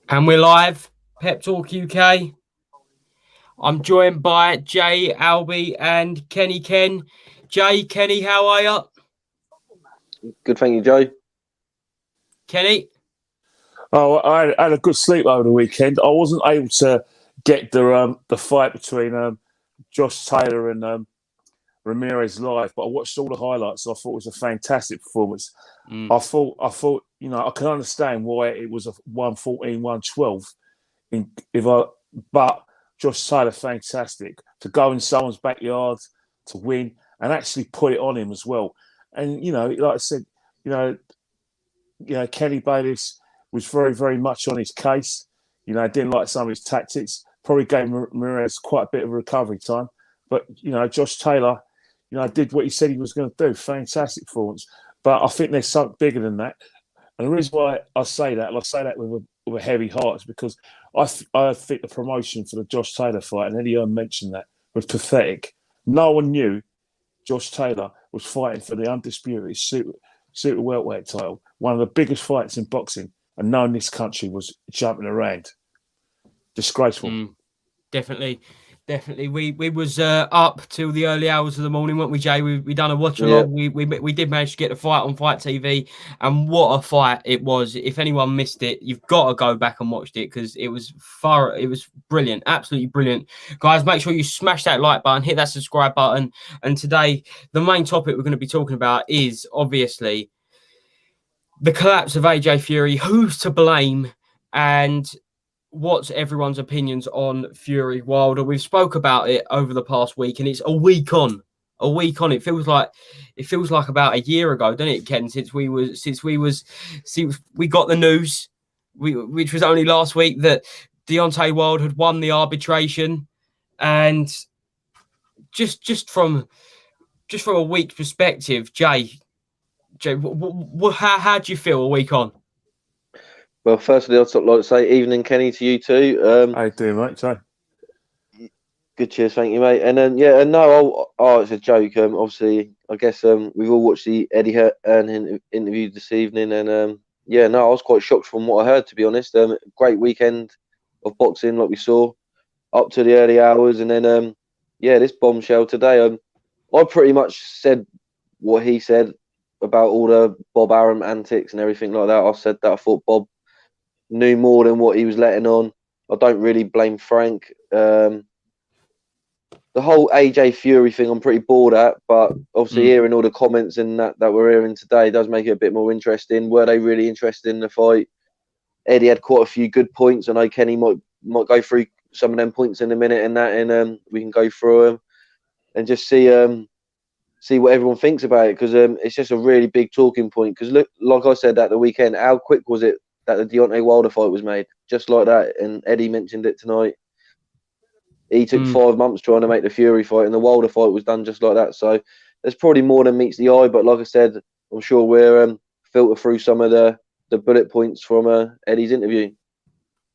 And we're live, Pep Talk UK. I'm joined by Jay, Alby, and Kenny Ken. Jay, Kenny, how are you? Good, thank you, Joe. Kenny? Oh, I had a good sleep over the weekend. I wasn't able to get the fight between Josh Taylor and Ramirez live, but I watched all the highlights. I thought it was a fantastic performance. I thought, I can understand why it was a 114, 112. But Josh Taylor, fantastic to go in someone's backyard to win and actually put it on him as well. And like I said, Kenny Bayless was very, very much on his case. Didn't like some of his tactics. Probably gave Ramirez quite a bit of recovery time. But Josh Taylor, did what he said he was going to do. Fantastic performance. But I think there's something bigger than that. And the reason why I say that, and I say that with a heavy heart, is because I think the promotion for the Josh Taylor fight, and Eddie Hearn mentioned that, was pathetic. No one knew Josh Taylor was fighting for the undisputed super welterweight title, one of the biggest fights in boxing, and no one in this country was jumping around. Disgraceful. Definitely. We was up till the early hours of the morning, weren't we, Jay? We done a watch along. Yeah. We did manage to get the fight on Fight TV, and what a fight it was! If anyone missed it, you've got to go back and watch it because it was brilliant, absolutely brilliant, guys. Make sure you smash that like button, hit that subscribe button. And today, the main topic we're going to be talking about is obviously the collapse of AJ Fury. Who's to blame? And what's everyone's opinions on Fury Wilder? We've spoke about it over the past week, and it's a week on. It feels like about a year ago, doesn't it, Ken? Since we got the news, which was only last week, that Deontay Wilder had won the arbitration, and just from a week's perspective, Jay, how do you feel a week on? Well, firstly, I'd like to say evening, Kenny, to you too. How you doing, mate? Sorry. Good, cheers, thank you, mate. And then, it's a joke. Obviously, I guess we've all watched the Eddie Hearn interview this evening, and I was quite shocked from what I heard, to be honest. Great weekend of boxing, like we saw, up to the early hours, and then this bombshell today. I pretty much said what he said about all the Bob Arum antics and everything like that. I said that I thought Bob knew more than what he was letting on. I don't really blame Frank. The whole AJ Fury thing I'm pretty bored at, but obviously hearing all the comments and that we're hearing today does make it a bit more interesting. Were they really interested in the fight? Eddie had quite a few good points. I know Kenny might go through some of them points in a minute and we can go through them and just see what everyone thinks about it, because it's just a really big talking point. Because look, like I said at the weekend, how quick was it that the Deontay Wilder fight was made? Just like that. And Eddie mentioned it tonight. He took 5 months trying to make the Fury fight, and the Wilder fight was done just like that. So there's probably more than meets the eye. But like I said, I'm sure we'll filter through some of the bullet points from Eddie's interview.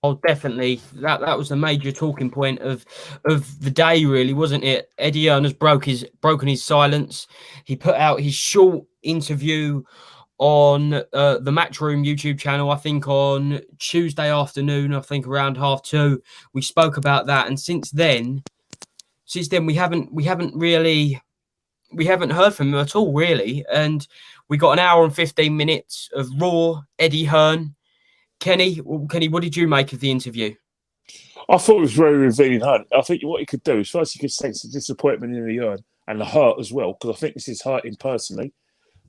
Oh, definitely. That was the major talking point of the day, really, wasn't it? Eddie Hearn has broken his silence. He put out his short interview on the Matchroom YouTube channel, I think on Tuesday afternoon, I think around 2:30. We spoke about that, and since then we haven't heard from him at all, really. And we got an hour and 15 minutes of raw Eddie Hearn. Kenny, what did you make of the interview? I thought it was very revealing. I think what he could do is first you could sense the disappointment in the Hearn and the hurt as well, because I think this is hurting personally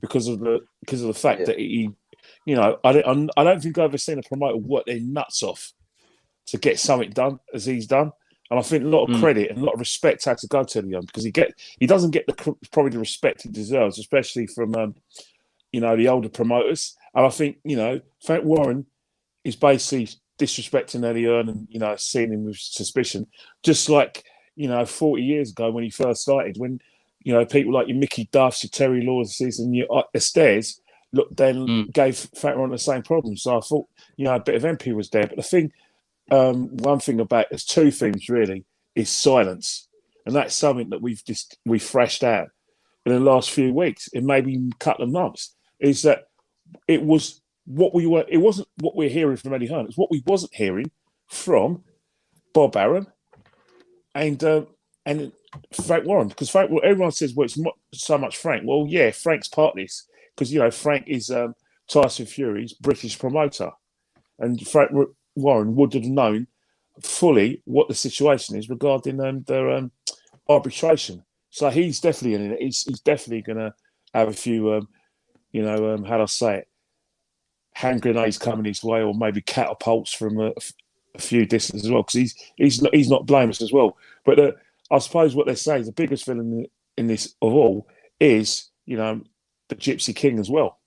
because of the fact that he, I don't think I've ever seen a promoter work their nuts off to get something done as he's done, and I think a lot of credit and a lot of respect had to go to the Hearn, because he doesn't get probably the respect he deserves, especially from the older promoters. And I think Frank Warren is basically disrespecting Eddie Hearn and, seeing him with suspicion. Just like, 40 years ago when he first started, when, people like your Mickey Duffs, your Terry Lawrences and your Estairs gave Frank Warren the same problem. So I thought, a bit of MP was there. But the thing, one thing about, there's two things really, is silence. And that's something that we've thrashed out in the last few weeks, and maybe a couple of months, is that it was it wasn't what we're hearing from Eddie Hearn. It's what we wasn't hearing from Bob Arum and Frank Warren, because everyone says, well, it's not so much Frank. Well, yeah, Frank's part of this because Frank is Tyson Fury's British promoter, and Frank Warren would have known fully what the situation is regarding their arbitration. So he's definitely in it. He's definitely going to have a few, how do I say it, hand grenades coming his way, or maybe catapults from a few distance as well, because he's not blameless as well. But I suppose what they say is the biggest villain in this of all is the Gypsy King as well,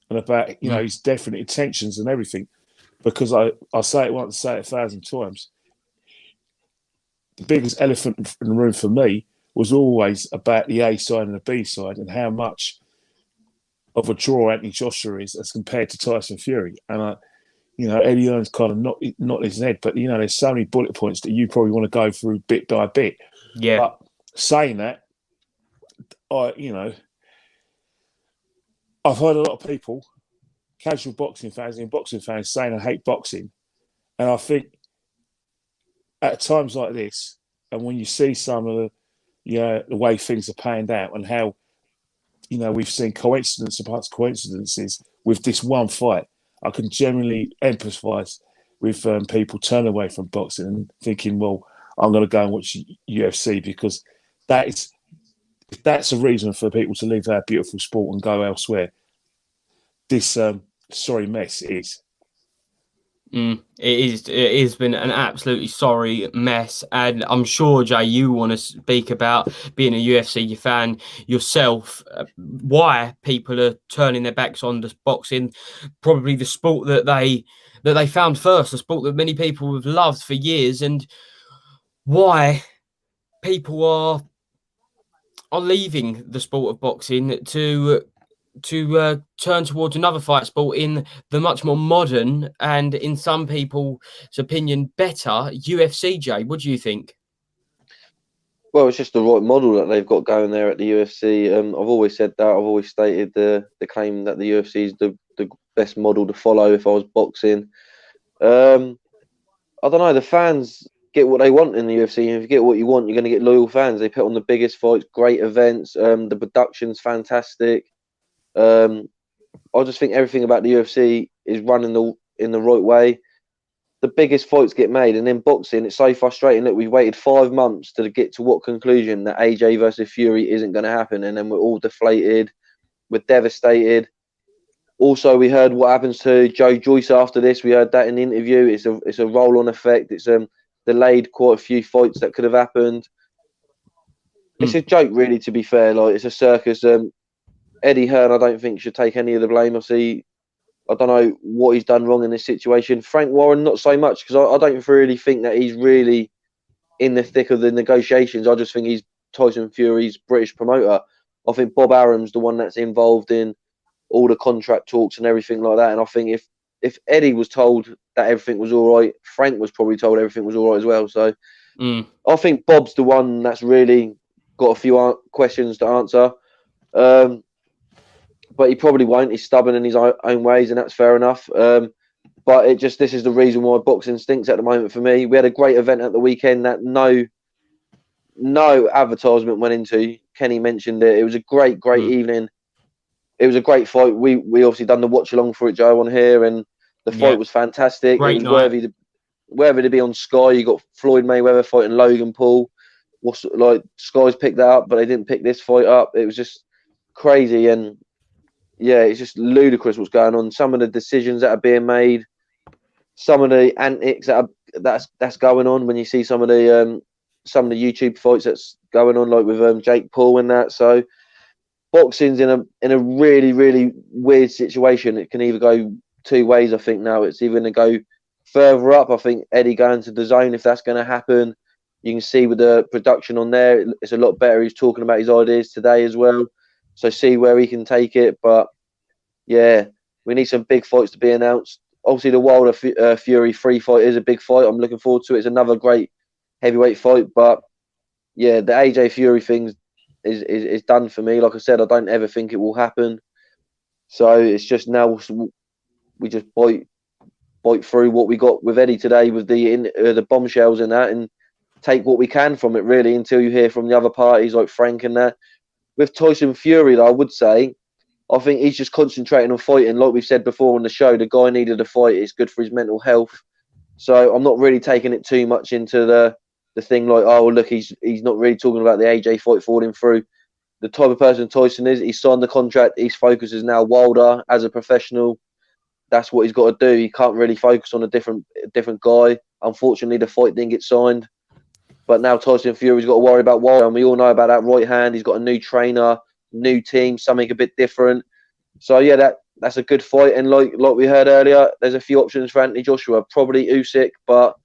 and about his definite intentions and everything. Because I say it once, say it 1,000 times. The biggest elephant in the room for me was always about the A side and the B side, and how much of a draw Anthony Joshua is as compared to Tyson Fury. And Eddie Hearn's kind of not his head, but there's so many bullet points that you probably want to go through bit by bit. Yeah. But saying that, I've heard a lot of people, casual boxing fans and boxing fans, saying I hate boxing, and I think at times like this, and when you see some of the way things are panned out, and how we've seen coincidence upon coincidences with this one fight, I can generally empathise with people turning away from boxing and thinking, well, I'm going to go and watch UFC, because that's a reason for people to leave our beautiful sport and go elsewhere. This sorry mess is. It has been an absolutely sorry mess, and I'm sure, Jay, you want to speak about being a UFC fan yourself, why people are turning their backs on the boxing, probably the sport that they found first, the sport that many people have loved for years, and why people are leaving the sport of boxing to turn towards another fight sport in the much more modern and, in some people's opinion, better UFC. Jay, what do you think? Well, it's just the right model that they've got going there at the UFC. I've always said that. I've always stated the claim that the UFC is the best model to follow if I was boxing. I don't know. The fans get what they want in the UFC. And if you get what you want, you're going to get loyal fans. They put on the biggest fights, great events. The production's fantastic. I just think everything about the UFC is running in the right way. The biggest fights get made, and in boxing, it's so frustrating that we waited 5 months to get to what conclusion that AJ versus Fury isn't going to happen, and then we're all deflated, we're devastated. Also, we heard what happens to Joe Joyce after this. We heard that in the interview. It's a roll-on effect. It's delayed quite a few fights that could have happened. It's a joke, really. To be fair, like, it's a circus. Eddie Hearn, I don't think, should take any of the blame. I don't know what he's done wrong in this situation. Frank Warren, not so much, because I don't really think that he's really in the thick of the negotiations. I just think he's Tyson Fury's British promoter. I think Bob Arum's the one that's involved in all the contract talks and everything like that. And I think if Eddie was told that everything was all right, Frank was probably told everything was all right as well. So I think Bob's the one that's really got a few questions to answer. But he probably won't. He's stubborn in his own ways, and that's fair enough. But this is the reason why boxing stinks at the moment for me. We had a great event at the weekend that no advertisement went into. Kenny mentioned it. It was a great evening. It was a great fight. We obviously done the watch along for it, Joe, on here, and the fight was fantastic. Great it was worthy to be on Sky. You got Floyd Mayweather fighting Logan Paul. Sky's picked that up, but they didn't pick this fight up. It was just crazy, and yeah, it's just ludicrous what's going on. Some of the decisions that are being made, some of the antics that's going on when you see some of the YouTube fights that's going on, like with Jake Paul and that. So boxing's in a really, really weird situation. It can either go two ways. I think now it's either going to go further up. I think Eddie going to the zone, if that's going to happen. You can see with the production on there, it's a lot better. He's talking about his ideas today as well. So see where he can take it. But yeah, we need some big fights to be announced. Obviously, the Wilder Fury 3 fight is a big fight. I'm looking forward to it. It's another great heavyweight fight. But yeah, the AJ Fury thing is done for me. Like I said, I don't ever think it will happen. So it's just now we just bite through what we got with Eddie today with the bombshells and that, and take what we can from it really until you hear from the other parties like Frank and that. With Tyson Fury, though, I would say, I think he's just concentrating on fighting. Like we've said before on the show, the guy needed a fight. It's good for his mental health. So I'm not really taking it too much into the thing like, oh, look, he's not really talking about the AJ fight falling through. The type of person Tyson is, he signed the contract. His focus is now Wilder as a professional. That's what he's got to do. He can't really focus on a different guy. Unfortunately, the fight didn't get signed. But now Tyson Fury's got to worry about Wilder, and we all know about that right hand. He's got a new trainer, new team, something a bit different. So yeah, that's a good fight. And like we heard earlier, there's a few options for Anthony Joshua. Probably Usyk, but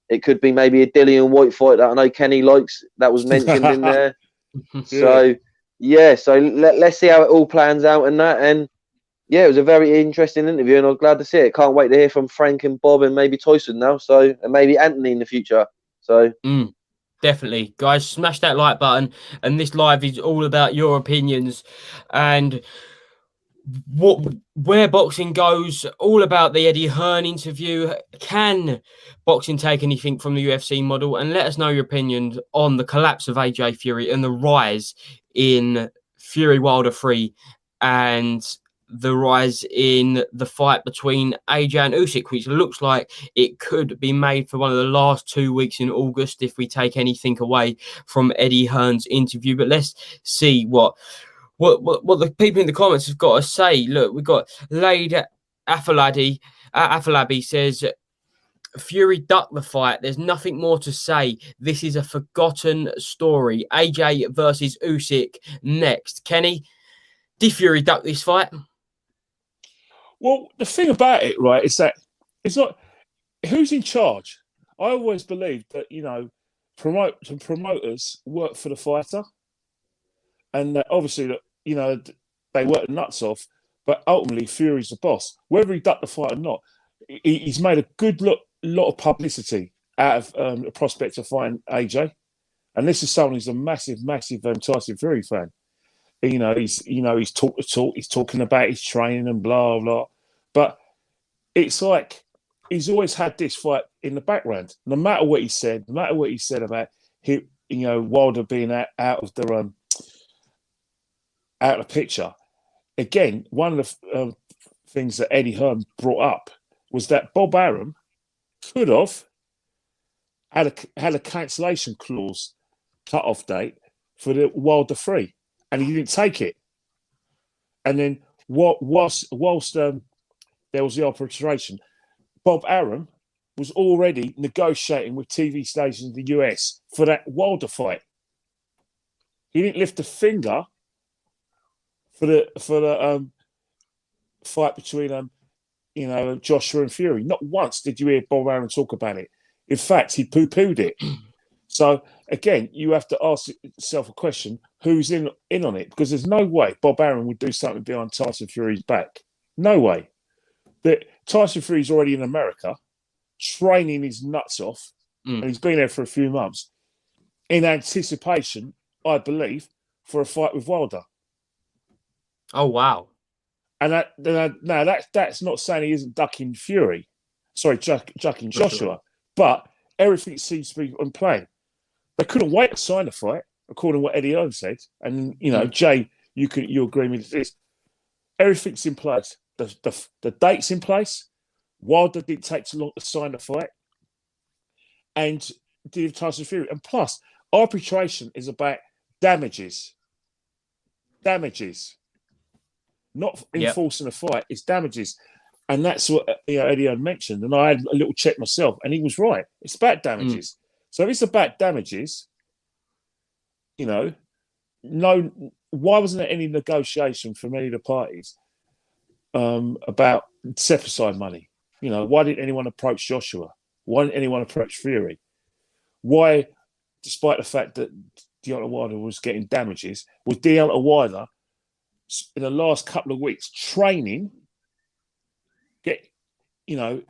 it could be maybe a Dillian Whyte fight that I know Kenny likes. That was mentioned in there. So let's see how it all plans out and that. And yeah, it was a very interesting interview, and I'm glad to see it. Can't wait to hear from Frank and Bob and maybe Tyson now. So and maybe Anthony in the future. So. Definitely, guys, smash that like button. And this live is all about your opinions and where boxing goes. All about the Eddie Hearn interview. Can boxing take anything from the UFC model? And let us know your opinions on the collapse of AJ Fury and the rise in Fury Wilder 3 and the rise in the fight between AJ and Usyk, which looks like it could be made for one of the last 2 weeks in August if we take anything away from Eddie Hearn's interview. But let's see what the people in the comments have got to say. Look, we've got Lade Afalabi says, Fury ducked the fight. There's nothing more to say. This is a forgotten story. AJ versus Usyk next. Kenny, did Fury duck this fight? Well, the thing about it, right, is that it's not who's in charge. I always believed that, promoters work for the fighter, and obviously, they work the nuts off. But ultimately, Fury's the boss. Whether he ducked the fight or not, he's made a good lot of publicity out of the prospect of fighting AJ, and this is someone who's a massive Tyson Fury fan. He's talked the talk. He's talking about his training and blah blah. But it's like he's always had this fight in the background. No matter what he said, about him, Wilder being out of the picture. Again, one of the things that Eddie Hearn brought up was that Bob Arum could have had a cancellation clause cut-off date for the Wilder 3. And he didn't take it. And then whilst there was the arbitration, Bob Arum was already negotiating with TV stations in the US for that Wilder fight. He didn't lift a finger for the fight between Joshua and Fury. Not once did you hear Bob Arum talk about it. In fact, he poo-pooed it. So again, you have to ask yourself a question: who's in on it? Because there's no way Bob Arum would do something behind Tyson Fury's back. No way. That Tyson Fury's already in America, training his nuts off, and he's been there for a few months, in anticipation, I believe, for a fight with Wilder. Oh wow! And that's not saying he isn't ducking Fury. Sorry, ducking Joshua, but everything seems to be in play. They couldn't wait to sign the fight, according to what Eddie Hearn said. And Jay, you agree with this? Everything's in place. The date's in place. Wilder didn't take too long to sign the fight, and did Tyson Fury. And plus, arbitration is about damages. Not enforcing a fight. It's damages, and that's what Eddie Hearn mentioned. And I had a little check myself, and he was right. It's about damages. So if it's about damages, why wasn't there any negotiation from any of the parties about set-aside money? Why didn't anyone approach Joshua? Why didn't anyone approach Fury? Why, despite the fact that Deontay Wilder was getting damages, was Deontay Wilder in the last couple of weeks training, in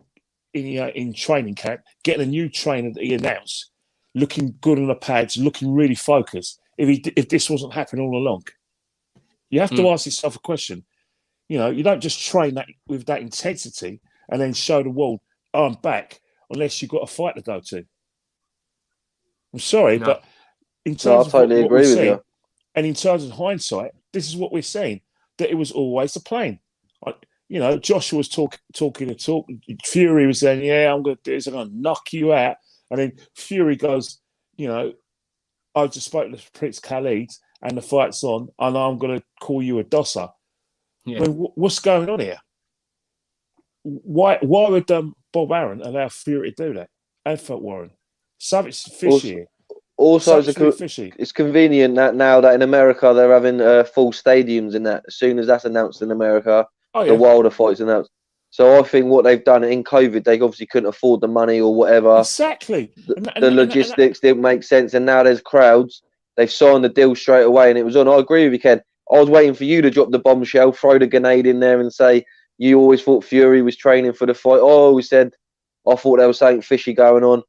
training camp, getting a new trainer that he announced, looking good on the pads, looking really focused. If this wasn't happening all along, you have to ask yourself a question: You know, you don't just train that with that intensity and then show the world, I'm back, unless you've got a fight to go to. I'm sorry, but in I terms of totally what we're agree with seeing, you. and in terms of hindsight, this is what we're saying, that it was always a plan. You know, Joshua was talking the talk. Fury was saying, yeah, I'm going to do this. I'm going to knock you out. And then Fury goes, you know, I've just spoken to Prince Khalid and the fight's on, and I'm going to call you a dosser. Yeah. I mean, what's going on here? Why would Bob Arum allow Fury to do that? And felt Warren. Something's fishy here. Also, fishy. It's convenient that now that in America they're having full stadiums in that. As soon as that's announced in America, the Wilder fight's announced. So I think what they've done in COVID, they obviously couldn't afford the money or whatever. Exactly. The logistics didn't make sense, and now there's crowds. They've signed the deal straight away, and it was on. I agree with you, Ken. I was waiting for you to drop the bombshell, throw the grenade in there, and say you always thought Fury was training for the fight. Oh, we said I thought there was something fishy going on.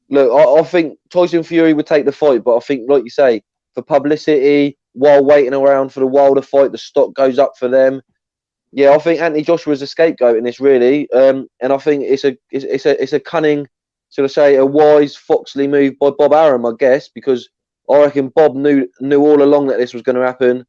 Look, I think Tyson Fury would take the fight, but I think, like you say, for publicity, while waiting around for the Wilder fight, the stock goes up for them. Yeah, I think Anthony Joshua's a scapegoat in this, really, and I think it's a cunning, sort of say, a wise Foxley move by Bob Arum, I guess, because I reckon Bob knew all along that this was going to happen,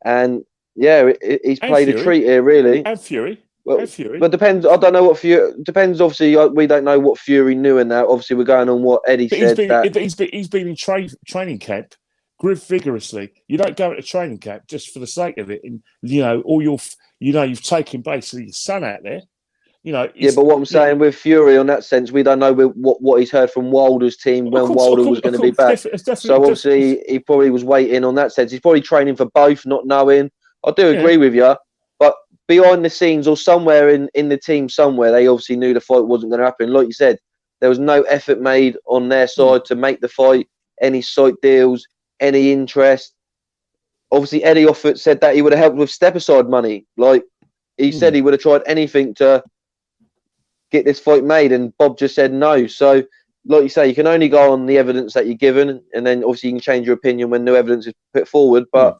and yeah, he's played a treat here, really. And Fury. Well, but depends. I don't know what Fury. Depends. Obviously, we don't know what Fury knew in that. Obviously, we're going on what Eddie said. He's been in training camp, vigorously. You don't go into training camp just for the sake of it. And you've taken basically your son out there. You know. Yeah, but what I'm saying with Fury, on that sense, we don't know what he's heard from Wilder's team when Wilder was going to be back. So obviously, he probably was waiting on that sense. He's probably training for both, not knowing. I do agree with you, but behind the scenes or somewhere in the team somewhere, they obviously knew the fight wasn't going to happen. Like you said, there was no effort made on their side to make the fight, any site deals, any interest. Obviously, Eddie said that he would have helped with step-aside money. Like, he said he would have tried anything to get this fight made, and Bob just said no. So, like you say, you can only go on the evidence that you're given, and then obviously you can change your opinion when new evidence is put forward. But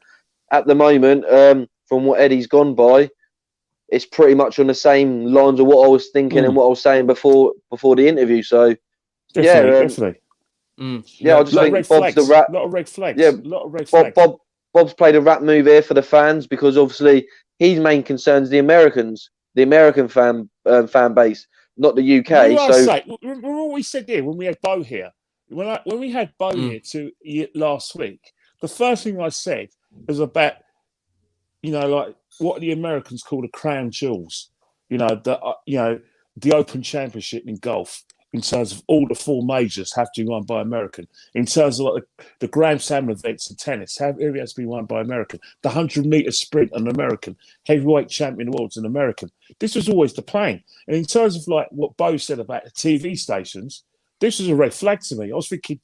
at the moment, from what Eddie's gone by, it's pretty much on the same lines of what I was thinking and what I was saying before the interview. So, definitely. Yeah, I just think Bob's the rat. A lot of red flags. Yeah, a lot of red flags. Bob's played a rat move here for the fans, because obviously his main concern is the American fan base, not the UK. Remember what we said here when we had Bo here? When we had Bo here last week, the first thing I said was about, like what the Americans call the crown jewels. The Open Championship in golf. In terms of all the four majors have to be won by American. In terms of like the Grand Slam events in tennis, everything has to be won by American. The 100-meter sprint, an American. Heavyweight champion of the world's an American. This was always the plan. And in terms of like what Bo said about the TV stations, this was a red flag to me. I was thinking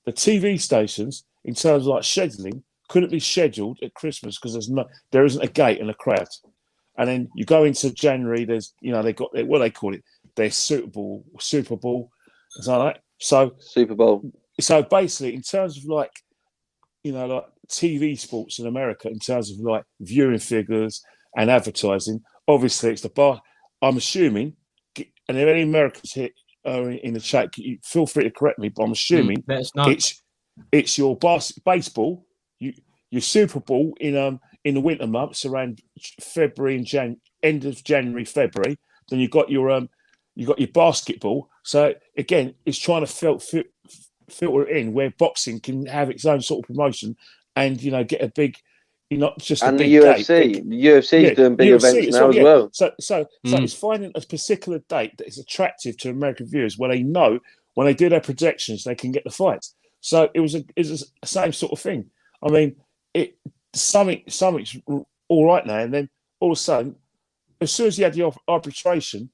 the TV stations, in terms of like scheduling, couldn't be scheduled at Christmas because there isn't a gate and a crowd. And then you go into January, there's, they got what they call it, their Super Bowl, is that right? So Super Bowl. So basically, in terms of like TV sports in America, in terms of like viewing figures and advertising, obviously it's the bar. I'm assuming, and if any Americans here are in the chat, feel free to correct me, but I'm assuming it's your baseball, your Super Bowl in the winter months around February and end of January, February. Then you've got your basketball. So again, it's trying to filter it in where boxing can have its own sort of promotion and get a big, just and a big the UFC. Gate. The UFC is doing big events now as well. So it's finding a particular date that is attractive to American viewers where they know when they do their projections they can get the fights. So it was the same sort of thing. I mean, something's all right now, and then all of a sudden, as soon as you had the arbitration,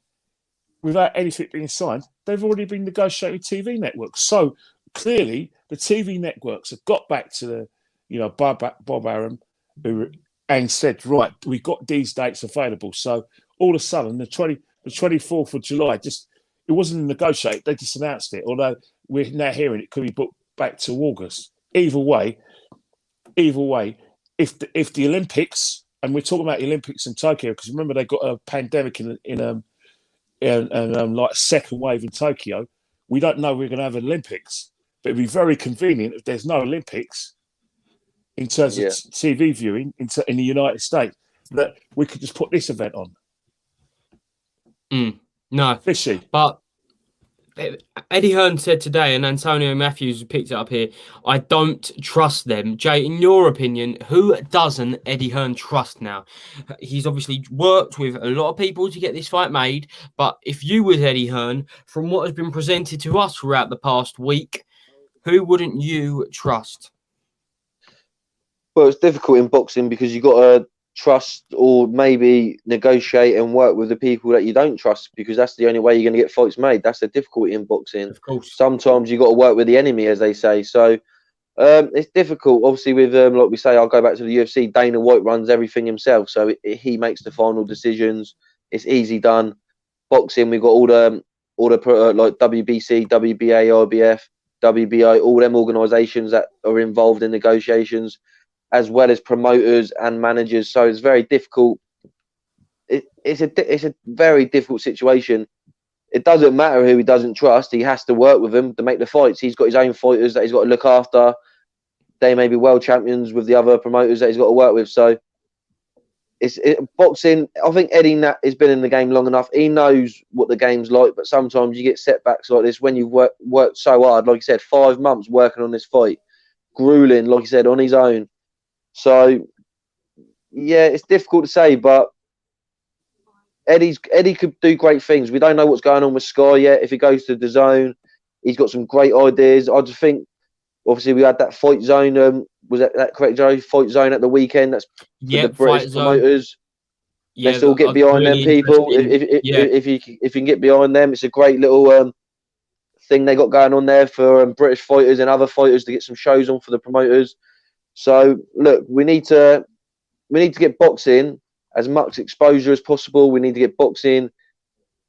without anything being signed, they've already been negotiating with TV networks. So clearly, the TV networks have got back to the, Bob Arum, and said, right, we've got these dates available. So all of a sudden, the 24th of July, it wasn't negotiated. They just announced it. Although we're now hearing it could be booked back to August. Either way, if the Olympics and we're talking about the Olympics in Tokyo because remember they got a pandemic in like a second wave in Tokyo. We don't know we're going to have Olympics, but it'd be very convenient if there's no Olympics in terms of TV viewing in the United States that we could just put this event on. No, fishy, but. Eddie Hearn said today, and Antonio Matthews picked it up here, I don't trust them. Jay, in your opinion, who doesn't Eddie Hearn trust now? He's obviously worked with a lot of people to get this fight made, but if you was Eddie Hearn, from what has been presented to us throughout the past week, who wouldn't you trust? Well, it's difficult in boxing because you've got to trust or maybe negotiate and work with the people that you don't trust because that's the only way you're going to get fights made. That's the difficulty in boxing. Of course. Sometimes you've got to work with the enemy, as they say. So it's difficult. Obviously, with like we say, I'll go back to the UFC. Dana White runs everything himself, so he makes the final decisions. It's easy done. Boxing, we've got all the like WBC, WBA, IBF, WBO, all them organisations that are involved in negotiations, as well as promoters and managers. So it's very difficult. It's a very difficult situation. It doesn't matter who he doesn't trust. He has to work with them to make the fights. He's got his own fighters that he's got to look after. They may be world champions with the other promoters that he's got to work with. So boxing. I think Eddie has been in the game long enough. He knows what the game's like. But sometimes you get setbacks like this when you've worked so hard. Like you said, 5 months working on this fight, grueling, like you said, on his own. So yeah, it's difficult to say, but Eddie could do great things. We don't know what's going on with Sky yet. If he goes to the Zone, he's got some great ideas. I just think, obviously, we had that Fight Zone. Was that correct, Joe? Fight Zone at the weekend. That's for the British promoters. Yeah, let's all get behind them people. If you can get behind them, it's a great little thing they got going on there for British fighters and other fighters to get some shows on for the promoters. So look, we need to get boxing as much exposure as possible. We need to get boxing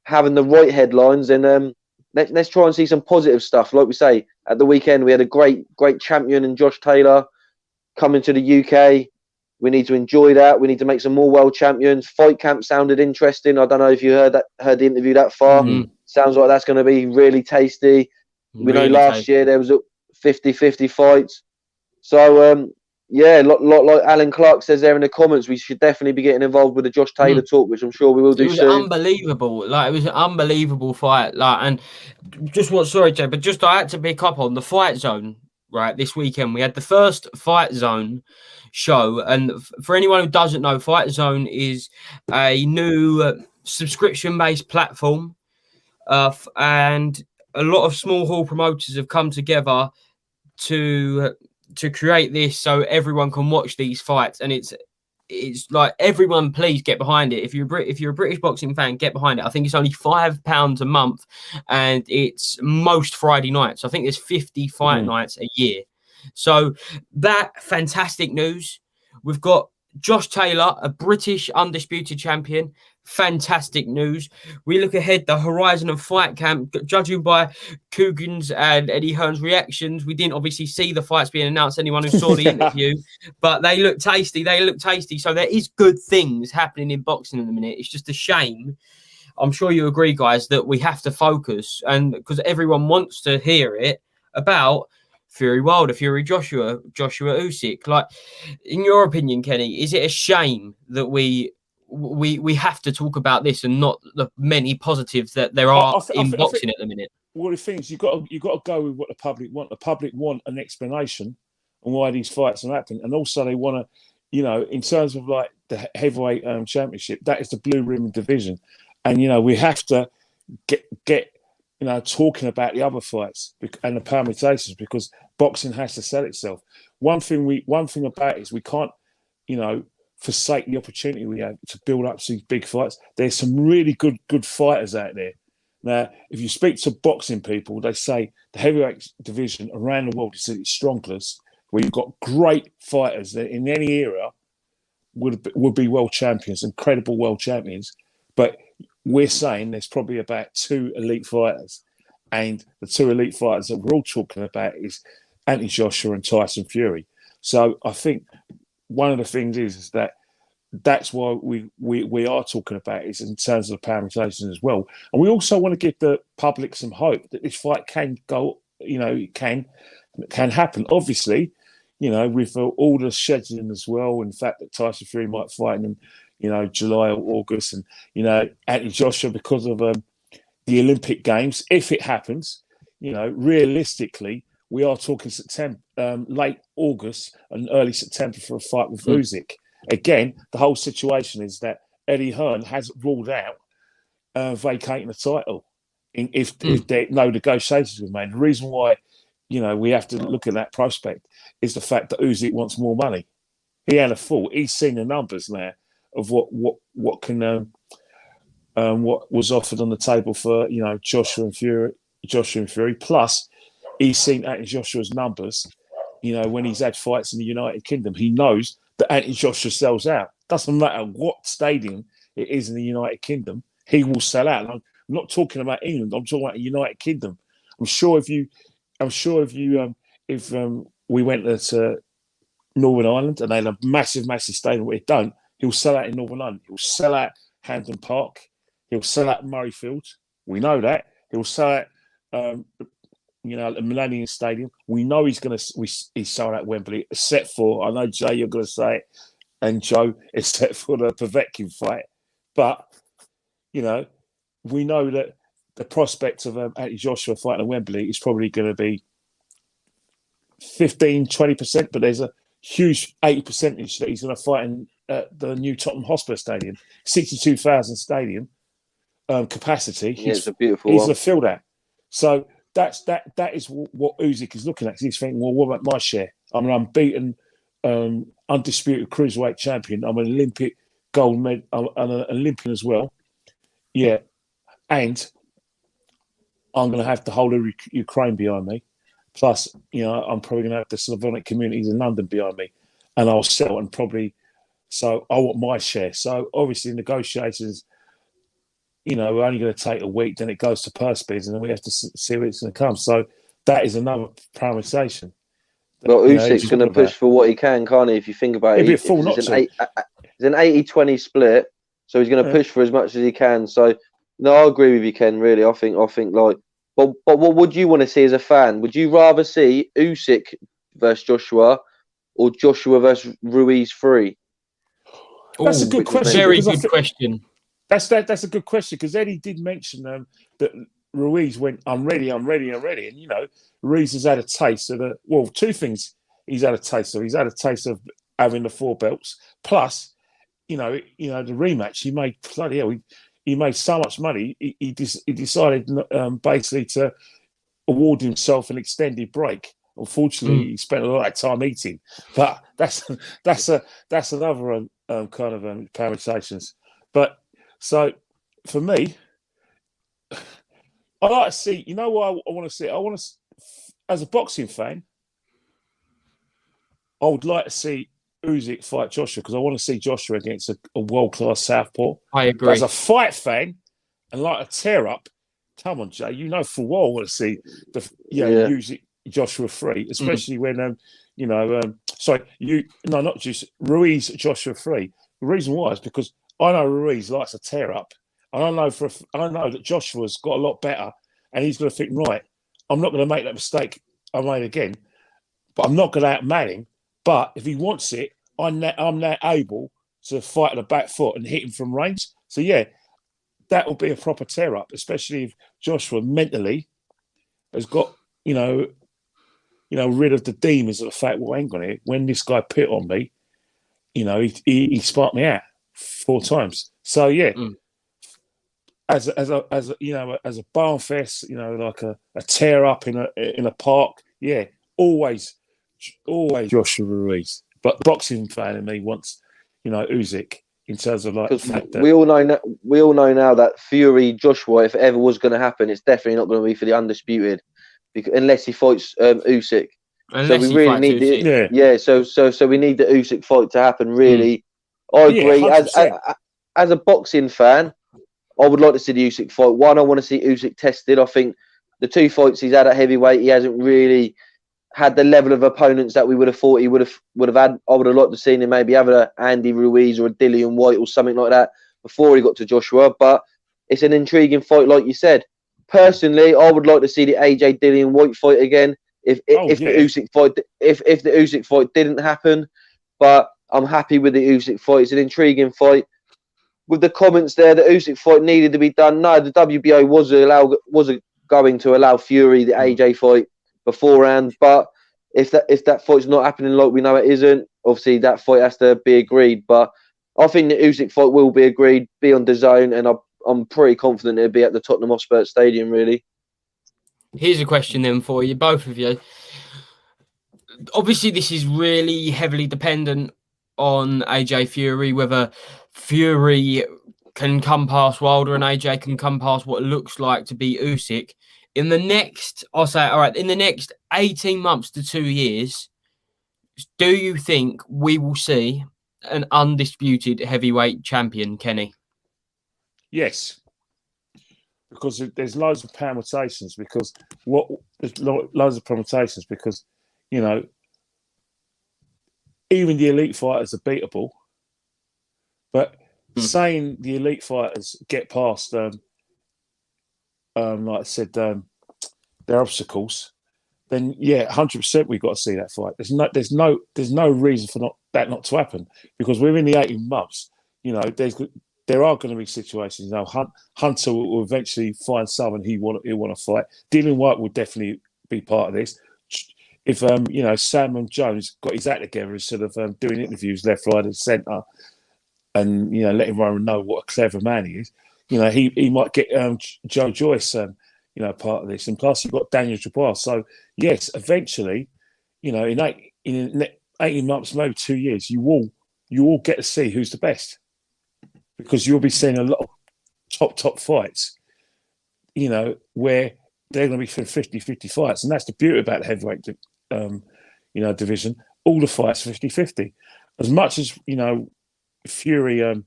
having the right headlines, and let's try and see some positive stuff. Like we say, at the weekend we had a great champion in Josh Taylor coming to the UK. We need to enjoy that. We need to make some more world champions. Fight camp sounded interesting. I don't know if you heard the interview that far. Sounds like that's going to be really tasty. We know last year there was 50-50 fights. So yeah, like Alan Clark says there in the comments, we should definitely be getting involved with the Josh Taylor talk, which I'm sure we will do soon. It was unbelievable. Like, it was an unbelievable fight. Like, and sorry, Jay, but just I had to pick up on the Fight Zone, right? This weekend, we had the first Fight Zone show. And for anyone who doesn't know, Fight Zone is a new subscription-based platform. And a lot of small hall promoters have come together to create this so everyone can watch these fights, and it's like, everyone please get behind it. If you're a British boxing fan, get behind it. I think it's only £5 a month, and it's most Friday nights. I think there's 50 fight nights a year. So that fantastic news. We've got Josh Taylor, a British undisputed champion. Fantastic news. We look ahead the horizon of fight camp, judging by Coogan's and Eddie Hearn's reactions. We didn't obviously see the fights being announced, anyone who saw the interview, but they look tasty. So there is good things happening in boxing in the minute. It's just a shame, I'm sure you agree, guys, that we have to focus, and because everyone wants to hear it, about Fury Wilder, Fury Joshua Usyk. Like, in your opinion, Kenny, is it a shame that we have to talk about this and not the many positives that there are in boxing at the minute? Well, the thing is, you've got to go with what the public want. The public want an explanation on why these fights are happening, and also they want to, in terms of like the heavyweight championship, that is the blue ribbon division, and we have to get talking about the other fights and the permutations, because boxing has to sell itself. One thing about it is we can't, forsake the opportunity we have to build up these big fights. There's some really good fighters out there. Now, if you speak to boxing people, they say the heavyweight division around the world is its strongest, where you've got great fighters that in any era would be world champions, incredible world champions. But we're saying there's probably about 2 elite fighters. And the 2 elite fighters that we're all talking about is Anthony Joshua and Tyson Fury. So I think one of the things is that that's why we are talking about it in terms of the permutations as well. And we also want to give the public some hope that this fight can go, it can happen. Obviously, with all the scheduling as well, and the fact that Tyson Fury might fight in, July or August, and, Anthony Joshua because of the Olympic Games, if it happens, realistically, we are talking September, late August and early September for a fight with Usyk. Again, the whole situation is that Eddie Hearn has ruled out vacating the title if there no negotiations were made. The reason why, we have to look at that prospect is the fact that Usyk wants more money. He had a thought. He's seen the numbers now of what was offered on the table for Joshua and Fury. Plus, he's seen Anthony Joshua's numbers. When he's had fights in the United Kingdom, he knows that Anthony Joshua sells out. Doesn't matter what stadium it is in the United Kingdom, he will sell out. And I'm not talking about England. I'm talking about the United Kingdom. I'm sure if we went to Northern Ireland and they had a massive stadium, what it don't, he'll sell out in Northern Ireland. He'll sell out Hampden Park. He'll sell out Murrayfield. We know that. He'll sell out, the Millennium Stadium. We know he's sold out Wembley, except for, I know, Jay, you're going to say it, and Joe, except for the Povetkin fight. But, we know that the prospect of Anthony Joshua fighting at Wembley is probably going to be 15-20%, but there's a huge 80% that he's going to fight in the new Tottenham Hotspur Stadium, 62,000 stadium capacity. It's a beautiful he's one. going to fill that. So that is what Usyk is looking at. He's thinking, well, what about my share? I'm an unbeaten, undisputed cruiserweight champion. I'm an Olympic gold medal. I'm an Olympian as well. Yeah, and I'm going to have the whole of Ukraine behind me. Plus, I'm probably going to have the Slavonic communities in London behind me, and I'll sell and probably. So I want my share. So obviously, negotiations, we're only going to take a week. Then it goes to purse bids, and then we have to see where it's going to come. So that is another permutation. Well, Usyk's going to push for what he can, can't he? If you think about it, it's an 80-20 split, so he's going to push for as much as he can. So no, I agree with you, Ken. Really, I think like. But what would you want to see as a fan? Would you rather see Usyk versus Joshua or Joshua versus Ruiz 3? That's a good question. Very good question. That's a good question because Eddie did mention that Ruiz went, I'm ready. And, Ruiz has had a taste of two things he's had a taste of. He's had a taste of having the 4 belts. Plus, the rematch, he made, bloody hell, he made so much money. He decided basically to award himself an extended break. Unfortunately, he spent a lot of time eating, but that's another kind of permutations. But so for me, I like to see. You know what I want to see? I want to, as a boxing fan, I would like to see Usyk fight Joshua because I want to see Joshua against a world-class southpaw. I agree. But as a fight fan and like a tear-up, come on, Jay, full well I want to see Usyk Joshua 3, especially when not just Ruiz Joshua 3. The reason why is because I know Ruiz likes a tear-up, and I know that Joshua's got a lot better, and he's going to think, right, I'm not going to make that mistake I made again, but I'm not going to outman him. But if he wants it, I'm now able to fight on the back foot and hit him from range. So, yeah, that will be a proper tear-up, especially if Joshua mentally has got, rid of the demons of the fact, well, hang on here, when this guy pit on me, he sparked me out 4 times. So, yeah, as a barn fest, like a tear-up in a park, yeah, always Joshua Ruiz, but boxing fan in me wants, Usyk in terms of like the fact that we all know now that Fury Joshua, if it ever was going to happen, it's definitely not going to be for the undisputed, unless he fights Usyk. Unless so we really need So we need the Usyk fight to happen. Really, I agree. As a boxing fan, I would like to see the Usyk fight. One, I want to see Usyk tested. I think the 2 fights he's had at heavyweight, he hasn't really had the level of opponents that we would have thought he would have had. I would have liked to seen him maybe have a Andy Ruiz or a Dillian Whyte or something like that before he got to Joshua. But it's an intriguing fight, like you said. Personally, I would like to see the AJ Dillian Whyte fight again. If the Usyk fight didn't happen, but I'm happy with the Usyk fight. It's an intriguing fight. With the comments there, the Usyk fight needed to be done. No, the WBO was going to allow Fury the AJ fight beforehand, but if that fight's not happening like we know it isn't, obviously that fight has to be agreed. But I think the Usyk fight will be agreed, be on DAZN, and I'm pretty confident it'll be at the Tottenham Hotspur Stadium. Really. Here's a question then for you, both of you. Obviously, this is really heavily dependent on AJ Fury, whether Fury can come past Wilder and AJ can come past what looks like to be Usyk. In the next, in the next 18 months to 2 years, do you think we will see an undisputed heavyweight champion, Kenny? Yes, because there's loads of permutations. Because loads of permutations. Because even the elite fighters are beatable, but saying the elite fighters get past, like I said, their obstacles, then 100% we've got to see that fight. There's no reason for that not to happen, because within the 18 months, there are going to be situations. Hunter will eventually find someone he'll want to fight. Dillian Whyte will definitely be part of this. If Sam and Jones got his act together instead of doing interviews left, right, and centre, and letting everyone know what a clever man he is, he might get Joe Joyce, part of this, and plus you've got Daniel Dubois. So yes, eventually, in 18 months, maybe 2 years, you will get to see who's the best, because you'll be seeing a lot of top fights, where they're going to be for 50-50 fights, and that's the beauty about the heavyweight, division. All the fights 50-50. As much as Fury,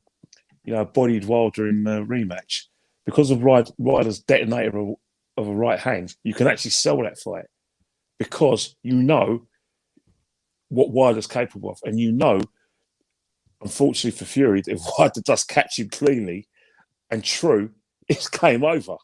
bodied Wilder in the rematch, because of Ryder's detonator of a right hand, you can actually sell that fight, because what Wilder's capable of, and unfortunately for Fury, if Wilder does catch him cleanly and true, it's game over.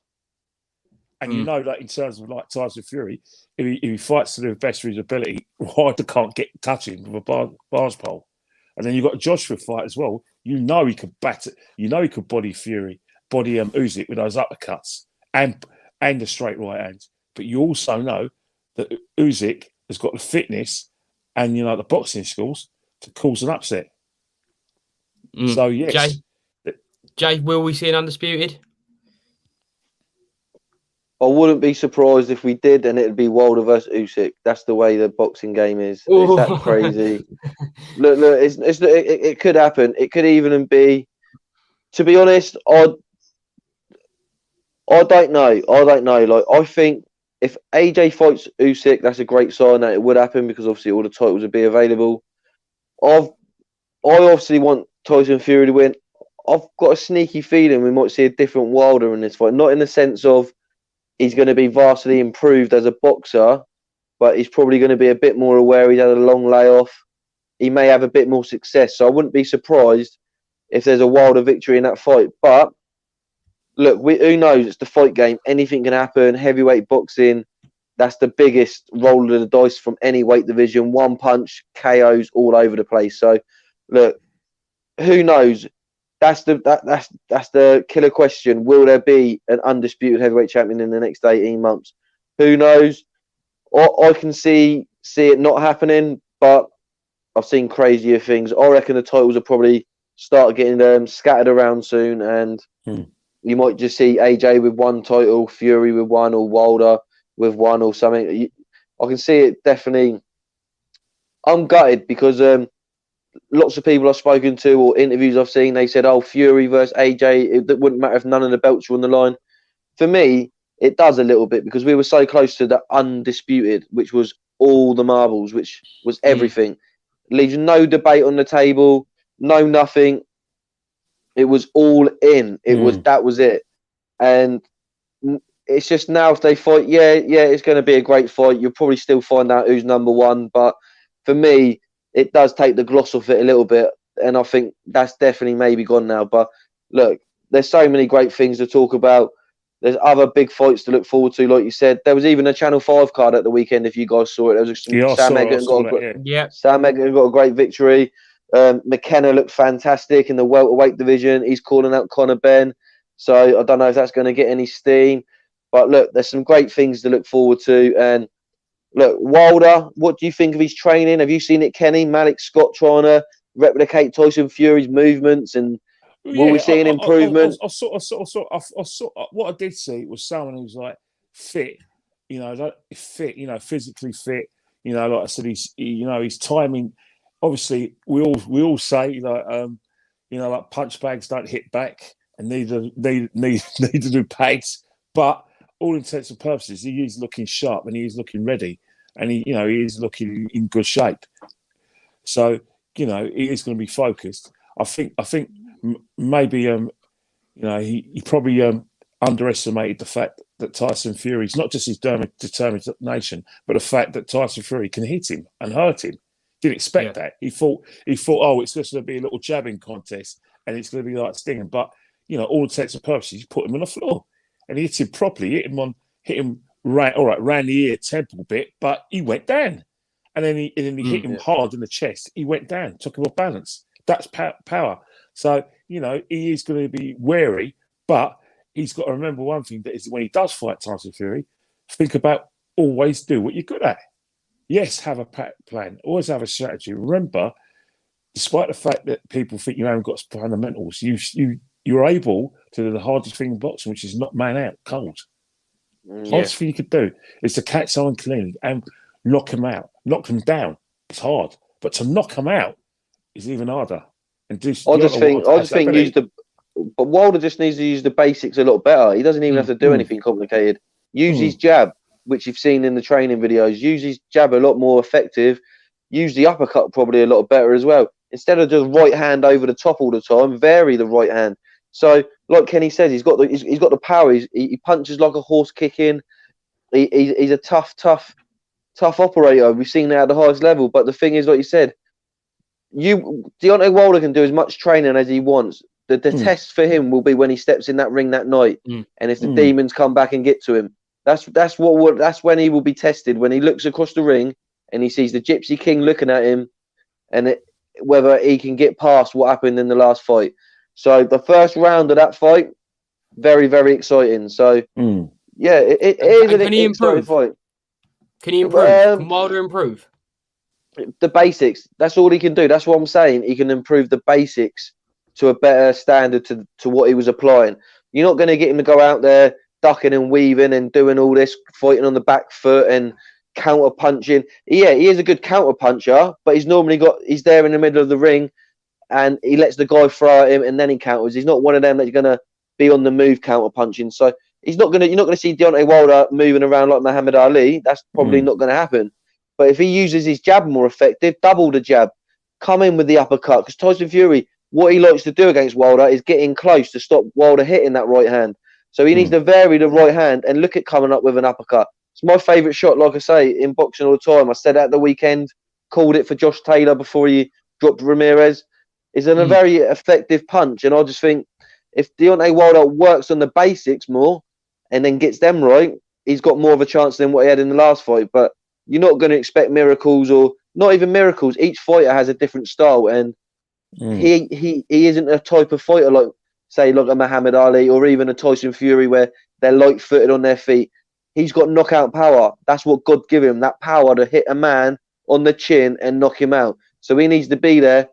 And that in terms of Tyson Fury, if he fights to the best of his ability, Wilder can't touch him with a bars pole. And then you've got a Joshua fight as well. He could batter. He could body Fury, body Usyk with those uppercuts and the straight right hands. But you also know that Usyk has got the fitness and the boxing skills to cause an upset. So yes, Jay, will we see an undisputed? I wouldn't be surprised if we did, and it'd be Wilder versus Usyk. That's the way the boxing game is. It's that crazy. Look, it could happen. It could even be. To be honest, I don't know. Like, I think if AJ fights Usyk, that's a great sign that it would happen, because obviously all the titles would be available. I obviously want Tyson Fury to win. I've got a sneaky feeling we might see a different Wilder in this fight. Not in the sense of he's going to be vastly improved as a boxer, but he's probably going to be a bit more aware. He's had a long layoff. He may have a bit more success. So I wouldn't be surprised if there's a Wilder victory in that fight. But look, who knows? It's the fight game. Anything can happen. Heavyweight boxing, that's the biggest roll of the dice from any weight division. One punch, KOs all over the place. So look, who knows? That's the killer question. Will there be an undisputed heavyweight champion in the next 18 months? Who knows? I can see it not happening, but I've seen crazier things. I reckon the titles will probably start getting scattered around soon, and you might just see AJ with one title, Fury with one, or Wilder with one, or something. I can see it definitely. I'm gutted, because lots of people I've spoken to or interviews I've seen, they said, Fury versus AJ, it wouldn't matter if none of the belts were on the line. For me, it does a little bit, because we were so close to the undisputed, which was all the marbles, which was everything. Leaves no debate on the table, no nothing. It was all in. That was it. And it's just now if they fight, it's going to be a great fight. You'll probably still find out who's number one, but for me, it does take the gloss off it a little bit, and I think that's definitely maybe gone now. But look, there's so many great things to talk about. There's other big fights to look forward to, like you said. There was even a Channel 5 card at the weekend, if you guys saw it. There was Sam Egerton got a great victory. McKenna looked fantastic in the welterweight division. He's calling out Conor Benn. So I don't know if that's going to get any steam. But look, there's some great things to look forward to. And look, Wilder, what do you think of his training? Have you seen it, Kenny? Malik Scott trying to replicate Tyson Fury's movements, and will we see an improvement? What I did see was someone who's like fit, physically fit. Like I said, his timing. Obviously, we all say like punch bags don't hit back, and neither do pads. But all intents and purposes, he is looking sharp and he is looking ready, and he is looking in good shape. So he is going to be focused. I think maybe he probably underestimated the fact that Tyson Fury's not just his determination, but the fact that Tyson Fury can hit him and hurt him. Didn't expect that. He thought, oh, it's just going to be a little jabbing contest and it's going to be like stinging. But all intents and purposes, he put him on the floor and he hit him properly. Hit him ran the ear temple bit, but he went down. And then he hit him hard in the chest. He went down, took him off balance. That's power. So he is going to be wary, but he's got to remember one thing, that is when he does fight Tyson Fury, think about always do what you're good at. Yes, have a plan. Always have a strategy. Remember, despite the fact that people think you haven't got fundamentals, you're able to do the hardest thing in boxing, which is knock man out cold. Hardest thing you could do is to catch someone clean and knock him out, knock him down. It's hard, but to knock him out is even harder. And but Wilder just needs to use the basics a lot better. He doesn't even have to do anything complicated. Use his jab, which you've seen in the training videos. Use his jab a lot more effective. Use the uppercut probably a lot better as well. Instead of just right hand over the top all the time, vary the right hand. So, like Kenny says, he's got the power. He punches like a horse kicking. He's a tough operator. We've seen that at the highest level. But the thing is, like you said, Deontay Wilder can do as much training as he wants. The test for him will be when he steps in that ring that night, and if the demons come back and get to him. That's when he will be tested, when he looks across the ring and he sees the Gypsy King looking at him, and whether he can get past what happened in the last fight. So the first round of that fight, very, very exciting. So it is an exciting fight. Can he improve? Can Wilder improve? The basics. That's all he can do. That's what I'm saying. He can improve the basics to a better standard to what he was applying. You're not going to get him to go out there ducking and weaving and doing all this, fighting on the back foot and counter punching. Yeah, he is a good counter puncher, but he's there in the middle of the ring and he lets the guy throw at him and then he counters. He's not one of them that's going to be on the move counter punching. So you're not going to see Deontay Wilder moving around like Muhammad Ali. That's probably not going to happen. But if he uses his jab more effective, double the jab, come in with the uppercut. Because Tyson Fury, what he likes to do against Wilder is get in close to stop Wilder hitting that right hand. So he needs to vary the right hand and look at coming up with an uppercut. It's my favourite shot, like I say, in boxing all the time. I said that at the weekend, called it for Josh Taylor before he dropped Ramirez. It's a very effective punch. And I just think if Deontay Wilder works on the basics more and then gets them right, he's got more of a chance than what he had in the last fight. But you're not going to expect miracles, or not even miracles. Each fighter has a different style, and he isn't a type of fighter like a Muhammad Ali or even a Tyson Fury where they're light-footed on their feet. He's got knockout power. That's what God gave him, that power to hit a man on the chin and knock him out. So he needs to be there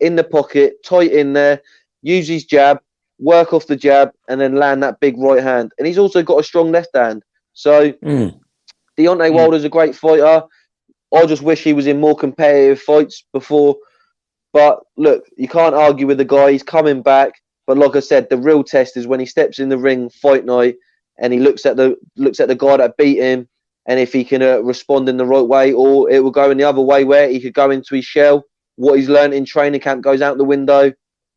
in the pocket, tight in there, use his jab, work off the jab, and then land that big right hand. And he's also got a strong left hand. So Deontay Wilder's a great fighter. I just wish he was in more competitive fights before. But look, you can't argue with the guy. He's coming back. But like I said, the real test is when he steps in the ring fight night and he looks at the guy that beat him, and if he can respond in the right way, or it will go in the other way where he could go into his shell. What he's learned in training camp goes out the window,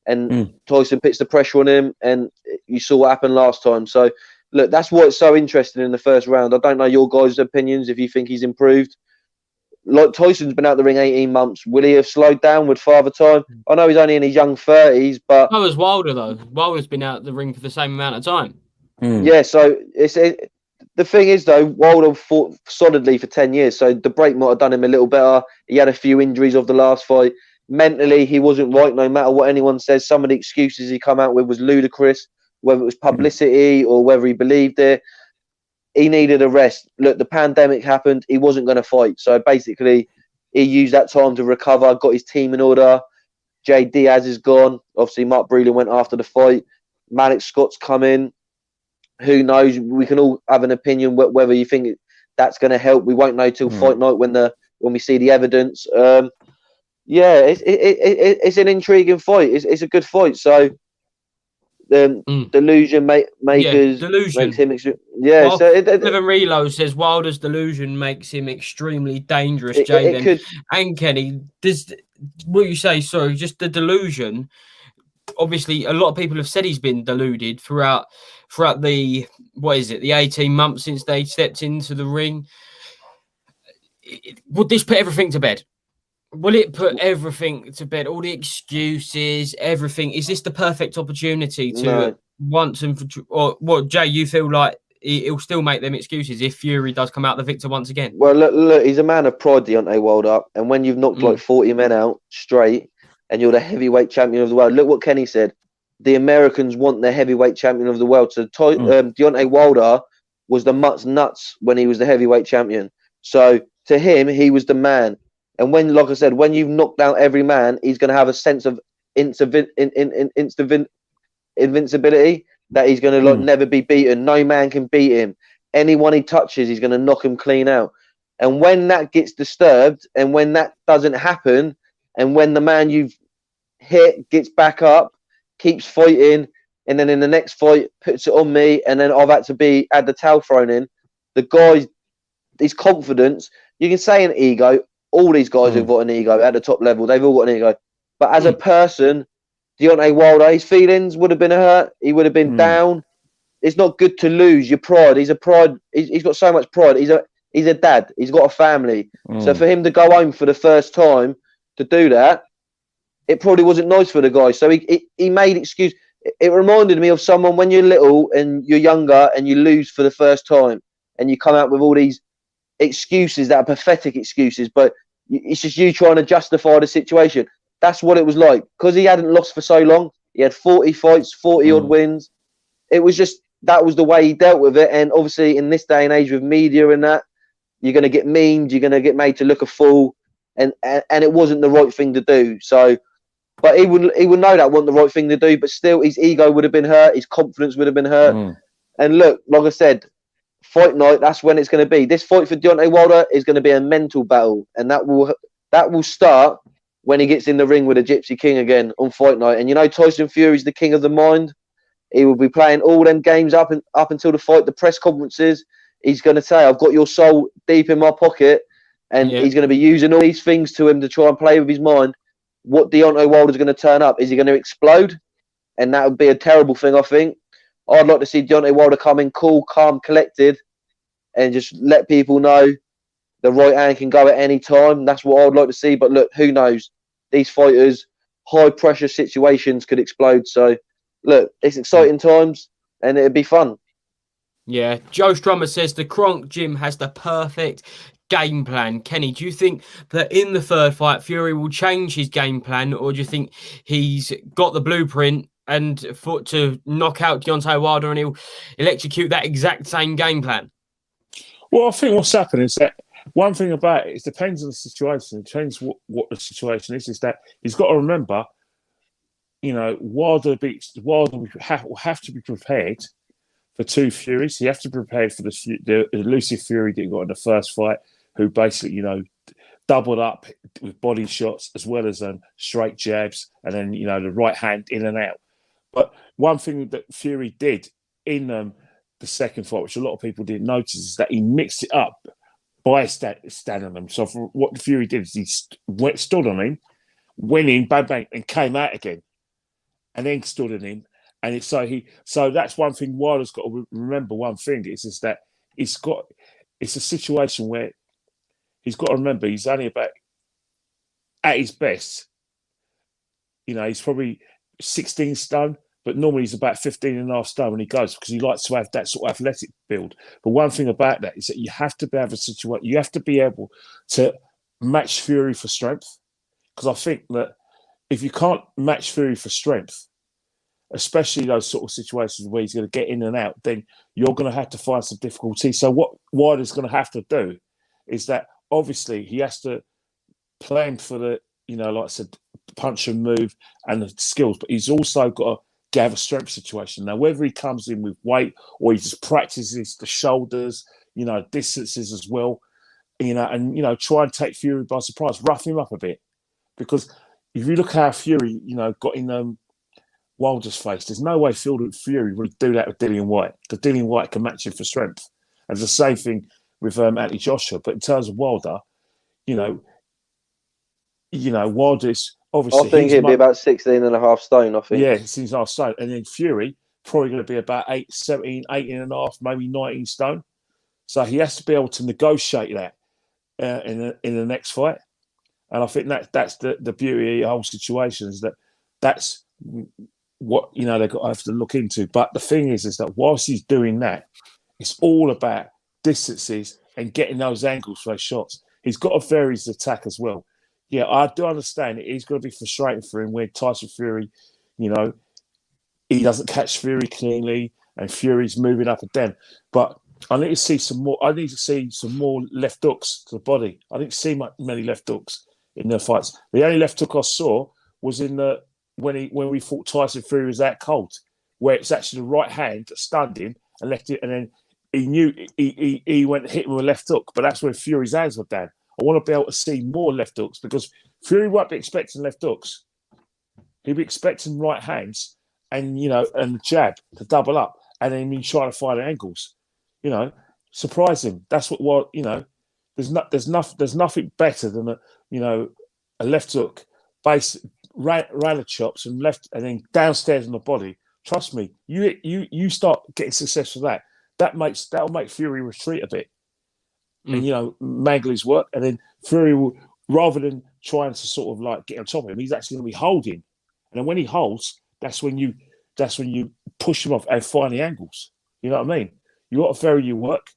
and Tyson puts the pressure on him, and you saw what happened last time. So look, that's what's so interesting in the first round. I don't know your guys' opinions if you think he's improved. Like Tyson's been out the ring 18 months. Will he have slowed down with Father Time? I know he's only in his young 30s, but So was Wilder though. Wilder's been out the ring for the same amount of time. Yeah, so the thing is though, Wilder fought solidly for 10 years, so the break might have done him a little better. He had a few injuries of the last fight. Mentally, he wasn't right. No matter what anyone says, some of the excuses he come out with was ludicrous. Whether it was publicity or whether he believed it, he needed a rest. Look, the pandemic happened. He wasn't going to fight, so basically, he used that time to recover. Got his team in order. Jay Diaz is gone. Obviously, Mark Breland went after the fight. Malik Scott's come in. Who knows? We can all have an opinion whether you think that's going to help. We won't know till fight night when we see the evidence. Yeah, it's an intriguing fight. It's a good fight. So delusion makers delusion makes him. Yeah. Well, So Kevin Reload says Wilder's delusion makes him extremely dangerous. Jay, and Kenny, does what you say? Sorry, just the delusion. Obviously, a lot of people have said he's been deluded throughout the 18 months since they stepped into the ring. Would this put everything to bed? Will it put everything to bed? All the excuses, everything. Is this the perfect opportunity to once and for, or what? Jay, you feel like he'll still make them excuses if Fury does come out the victor once again? Well, look, he's a man of pride, Deontay Wilder, and when you've knocked like 40 men out straight, and you're the heavyweight champion of the world. Look what Kenny said. The Americans want the heavyweight champion of the world. So Deontay Wilder was the nuts when he was the heavyweight champion. So to him, he was the man. And when, like I said, when you've knocked out every man, he's going to have a sense of invincibility that he's going to never be beaten. No man can beat him. Anyone he touches, he's going to knock him clean out. And when that gets disturbed, and when that doesn't happen, and when the man you've hit gets back up, keeps fighting, and then in the next fight puts it on me, and then I've had the towel thrown in. The guy's his confidence. You can say an ego. All these guys have got an ego at the top level. They've all got an ego. But as a person, Deontay Wilder, his feelings would have been hurt. He would have been down. It's not good to lose your pride. He's got so much pride. He's a dad. He's got a family. So for him to go home for the first time to do that, it probably wasn't nice for the guy. So he made excuse. It reminded me of someone when you're little and you're younger and you lose for the first time and you come out with all these excuses that are pathetic excuses, but it's just you trying to justify the situation. That's what it was like. Because he hadn't lost for so long. He had 40 fights, 40 odd wins. It was just, that was the way he dealt with it. And obviously in this day and age with media and that, you're going to get memed, you're going to get made to look a fool. And it wasn't the right thing to do. So, but he would know that wasn't the right thing to do, but still his ego would have been hurt, his confidence would have been hurt. And look, like I said, fight night, that's when it's going to be. This fight for Deontay Wilder is going to be a mental battle, and that will start when he gets in the ring with the Gypsy King again on fight night. And you know Tyson Fury's the king of the mind. He will be playing all them games up until the fight, the press conferences. He's going to say, I've got your soul deep in my pocket. And he's going to be using all these things to him to try and play with his mind. What Deontay Wilder's going to turn up? Is he going to explode? And that would be a terrible thing, I think. I'd like to see Deontay Wilder come in cool, calm, collected, and just let people know the right hand can go at any time. That's what I'd like to see. But look, who knows? These fighters, high-pressure situations could explode. So, look, it's exciting times, and it'd be fun. Yeah, Joe Strummer says the Kronk Gym has the perfect game plan. Kenny, do you think that in the third fight Fury will change his game plan, or do you think he's got the blueprint and to knock out Deontay Wilder and he'll execute that exact same game plan? Well, I think what's happened is that one thing about it depends on the situation. It depends what the situation is that he's got to remember, you know, Wilder will have to be prepared for two Furies. He has to be prepared for the elusive Fury that he got in the first fight, who basically, you know, doubled up with body shots as well as straight jabs, and then, you know, the right hand in and out. But one thing that Fury did in the second fight, which a lot of people didn't notice, is that he mixed it up by standing on him. So what Fury did is he stood on him, went in, bang, bang, and came out again, and then stood on him, And so that's one thing. Wilder's got to remember. One thing is that it's a situation where he's got to remember he's only about at his best. He's probably 16 stone, but normally he's about 15 and a half stone when he goes, because he likes to have that sort of athletic build. But one thing about that is that you have to be able to match Fury for strength. Because I think that if you can't match Fury for strength, especially those sort of situations where he's going to get in and out, then you're going to have to find some difficulty. So what Wilder's going to have to do is that obviously he has to plan for the, like I said, punch and move and the skills, but he's also got to have a strength situation. Now, whether he comes in with weight or he just practices the shoulders, distances as well, and, try and take Fury by surprise, rough him up a bit. Because if you look how Fury, got in Wilder's face, there's no way Fury would do that with Dillian Whyte, because Dillian Whyte can match him for strength. And the same thing with Anthony Joshua. But in terms of Wilder, Wilder's obviously... I think he'd be about 16 and a half stone, I think. Yeah, 16 and a half stone. And then Fury, probably going to be about 18 and a half, maybe 19 stone. So he has to be able to negotiate that in the next fight. And I think that's the beauty of the whole situation, is that's what, they've got to have to look into. But the thing is that whilst he's doing that, it's all about distances and getting those angles for those shots. He's got to vary his attack as well. Yeah, I do understand it is going to be frustrating for him when Tyson Fury, he doesn't catch Fury cleanly and Fury's moving up and down. But I need to see some more. I need to see some more left hooks to the body. I didn't see many left hooks in their fights. The only left hook I saw was when we thought Tyson Fury was that cold, where it's actually the right hand that stunned him and left it, and then he knew he went to hit him with a left hook, but that's where Fury's hands were down. I want to be able to see more left hooks, because Fury won't be expecting left hooks. He'll be expecting right hands and and the jab to double up, and then he's trying to find angles. Surprise him. That's what there's nothing better than a left hook, base rally chops and left, and then downstairs on the body. Trust me, you start getting success with that. That'll make Fury retreat a bit. And mangle his work, and then Fury will, rather than trying to sort of like get on top of him, he's actually going to be holding, and then when he holds, that's when you push him off and find the angles. You know what I mean? You got to vary your work,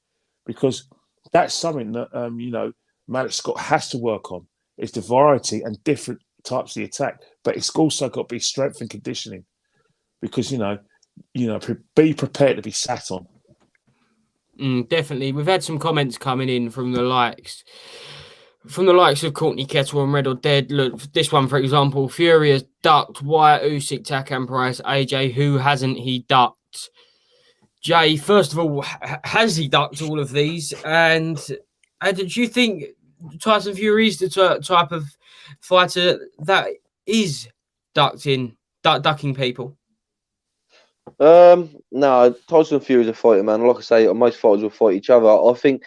because that's something that Malik Scott has to work on. It's the variety and different types of the attack, but it's also got to be strength and conditioning, because be prepared to be sat on. Definitely. We've had some comments coming in from the likes of Courtney Kettle and Red or Dead. Look, this one, for example, Fury has ducked Whyte, Usyk, Takam Price, AJ. Who hasn't he ducked? Jay, first of all, has he ducked all of these? And do you think Tyson Fury is the type of fighter that is ducking people? No, Tyson Fury's a fighter, man. Like I say, most fighters will fight each other. I think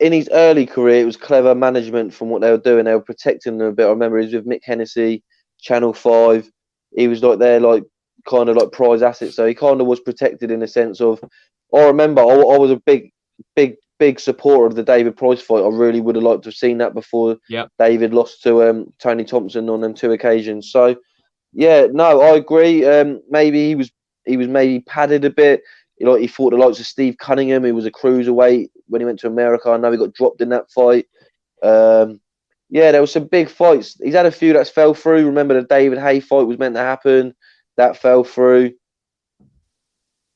in his early career, it was clever management from what they were doing. They were protecting him a bit. I remember he was with Mick Hennessy, Channel 5. He was like their kind of like prize asset. So he kind of was protected in a sense of. I remember I was a big supporter of the David Price fight. I really would have liked to have seen that before David lost to Tony Thompson on them 2 occasions. So yeah, no, I agree. Maybe he was maybe padded a bit. He fought the likes of Steve Cunningham, who was a cruiserweight when he went to America. I know he got dropped in that fight. There were some big fights. He's had a few that fell through. Remember the David Haye fight was meant to happen. That fell through.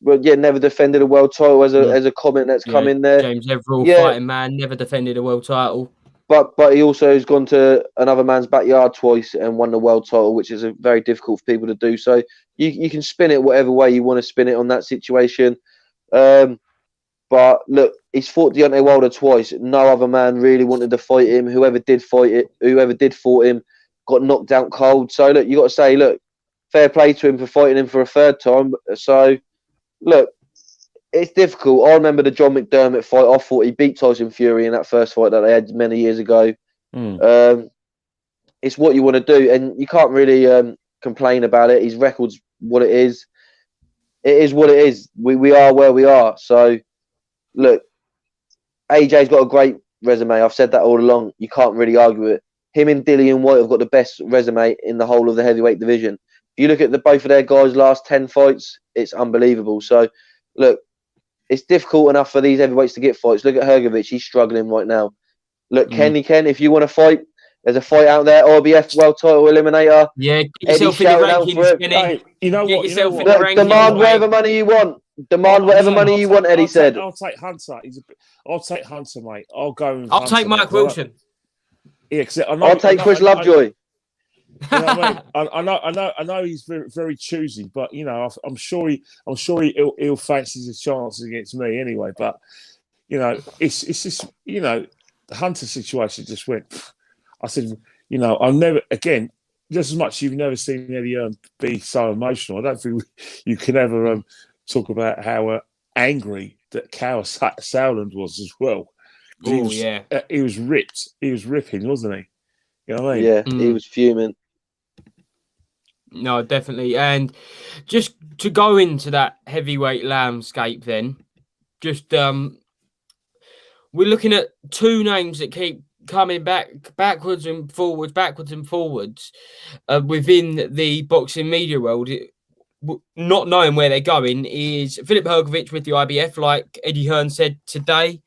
But yeah, never defended a world title as a comment that's come in there. James Everall, fighting man, never defended a world title. But he also has gone to another man's backyard twice and won the world title, which is very difficult for people to do. So you can spin it whatever way you want to spin it on that situation. But look, he's fought Deontay Wilder twice. No other man really wanted to fight him. Whoever did fought him got knocked out cold. So look, you got to say, look, fair play to him for fighting him for a third time. So look, it's difficult. I remember the John McDermott fight. I thought he beat Tyson Fury in that first fight that they had many years ago. It's what you want to do, and you can't really complain about it. His record's what it is. it is what it is. We are where we are. So, look, AJ's got a great resume. I've said that all along. You can't really argue it. Him and Dillian Whyte have got the best resume in the whole of the heavyweight division. If you look at both of their guys' last 10 fights, it's unbelievable. So, look, it's difficult enough for these heavyweights to get fights. Look at Hrgovic. He's struggling right now. Look, Ken, if you want to fight, there's a fight out there, IBF World Title Eliminator. Yeah, get Eddie's yourself in the shouting out for rankings, it. Kenny. Hey, you know Get what? yourself in Look, the rankings, demand mate. whatever money you want. Demand whatever money you want, Eddie said. I'll take Hunter. I'll take Hunter, mate. I'll go with I'll Hunter, take Mike mate. Wilson. Yeah, I'll take Chris Lovejoy. You know what I mean? I know he's very, very choosy, but you know, I'm sure he'll fancy his chances against me anyway. But you know, it's just, you know, the Hunter situation just went. I said, you know, I'll never again. Just as much you've never seen Eddie Hearn be so emotional. I don't think you can ever talk about how angry that Cow Sowland was as well. Oh yeah, he was ripped. He was ripping, wasn't he? You know what I mean? Yeah, he was fuming. No, definitely. And just to go into that heavyweight landscape, then, just we're looking at two names that keep coming backwards and forwards within the boxing media world. Not knowing where they're going is Filip Hrgovic with the IBF, like Eddie Hearn said today.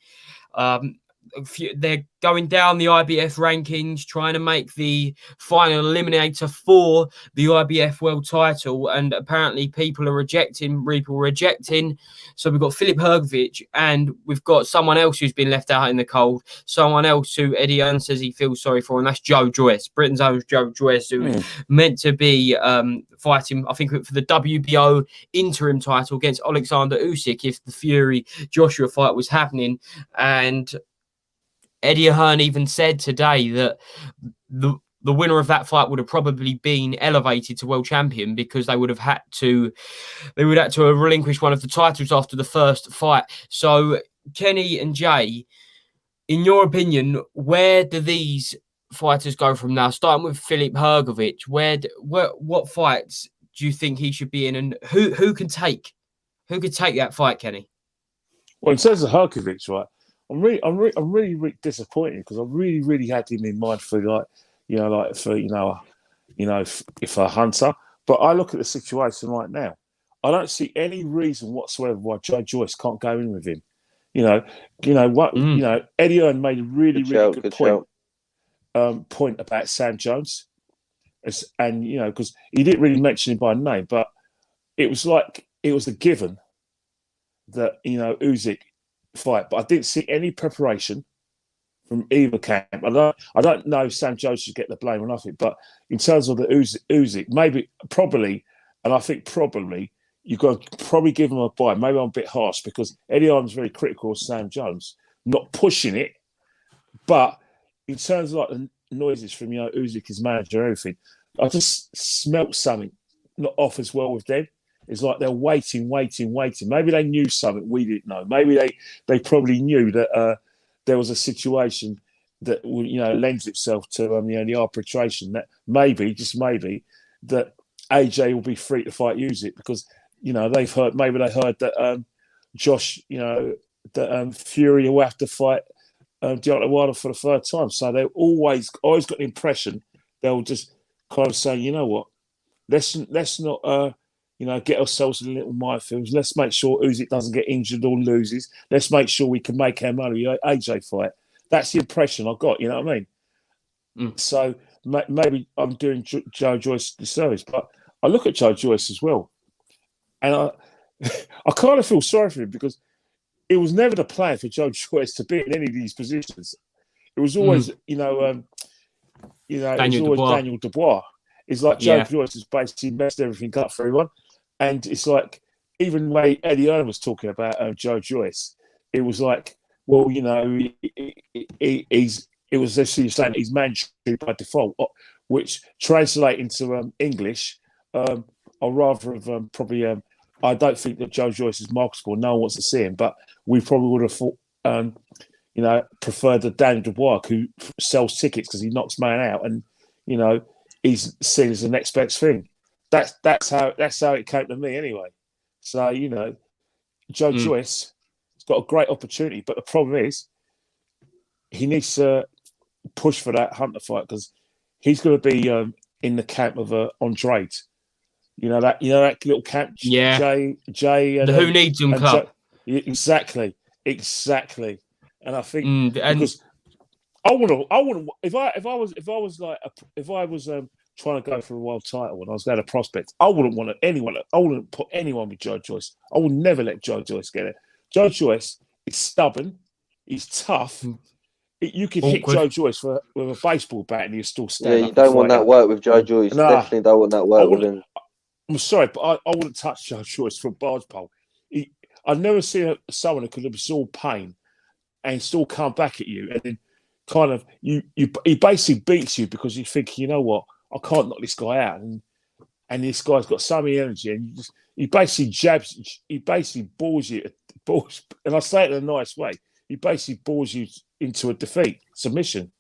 They're going down the IBF rankings, trying to make the final eliminator for the IBF world title, and apparently people are rejecting. So we've got Filip Hrgovic, and we've got someone else who's been left out in the cold, someone else who Eddie Hearn says he feels sorry for, and that's Joe Joyce, Britain's own Joe Joyce, who's meant to be fighting, I think, for the WBO interim title against Alexander Usyk if the Fury Joshua fight was happening. And Eddie Hearn even said today that the winner of that fight would have probably been elevated to world champion because they would have had to relinquish one of the titles after the first fight. So Kenny and Jay, in your opinion, where do these fighters go from now? Starting with Filip Hrgovic, what fights do you think he should be in, and who could take that fight, Kenny? Well, in terms of Hrgovic, right, I'm really disappointed because I really had him in mind for if a Hunter. But I look at the situation right now. I don't see any reason whatsoever why Joe Joyce can't go in with him. Eddie Hearn made a really good point about Sam Jones, and because he didn't really mention him by name, but it was like it was a given that Usyk fight, but I didn't see any preparation from either camp. I don't know if Sam Jones should get the blame or nothing, but in terms of the Usyk, probably you've got to probably give him a bye. Maybe I'm a bit harsh because Eddie Hearn's very critical of Sam Jones, not pushing it, but in terms of like the noises from Usyk, his manager, everything, I just smelt something not off as well with them. It's like they're waiting. Maybe they knew something we didn't know. Maybe they probably knew that there was a situation that lends itself to the arbitration. That maybe, just maybe, that AJ will be free to fight Usyk because they've heard that Josh, that Fury will have to fight Deontay Wilder for the third time. So they always got the impression they'll just kind of say, you know what, let's not. Get ourselves in little minefields. Let's make sure Usyk doesn't get injured or loses. Let's make sure we can make our money. AJ fight. That's the impression I got. You know what I mean? So maybe I'm doing Joe Joyce a disservice, but I look at Joe Joyce as well, and I kind of feel sorry for him because it was never the plan for Joe Joyce to be in any of these positions. It was always, Daniel Dubois. It's like Joe Joyce has basically messed everything up for everyone. And it's like, even the way Eddie Hearn was talking about Joe Joyce, it was like, well, it was actually saying he's mandatory by default, which translate into English, I'd rather have probably, I don't think that Joe Joyce is marketable. No one wants to see him, but we probably would have thought, preferred the Daniel Dubois who sells tickets because he knocks man out and, he's seen as the next best thing. That's how it came to me anyway. So, Joe Joyce has got a great opportunity, but the problem is he needs to push for that Hunter fight because he's going to be in the camp of Andrade. That little camp. Yeah. Jay, and The Who Needs Him Club. Exactly. And I think because I want. If I was trying to go for a world title and I was going to prospect, I wouldn't put anyone with Joe Joyce. I would never let Joe Joyce get it. Joe Joyce is stubborn. He's tough. You could hit Joe Joyce with a baseball bat and he'll still stand up. Yeah, you don't want that work with Joe Joyce. Definitely don't want that work with him. I'm sorry, but I wouldn't touch Joe Joyce from barge pole. I've never seen someone who could absorb pain and still come back at you and then kind of he basically beats you because you think, you know what, I can't knock this guy out, and this guy's got so many energy, and he basically bores you, and I say it in a nice way. He basically bores you into a defeat, submission.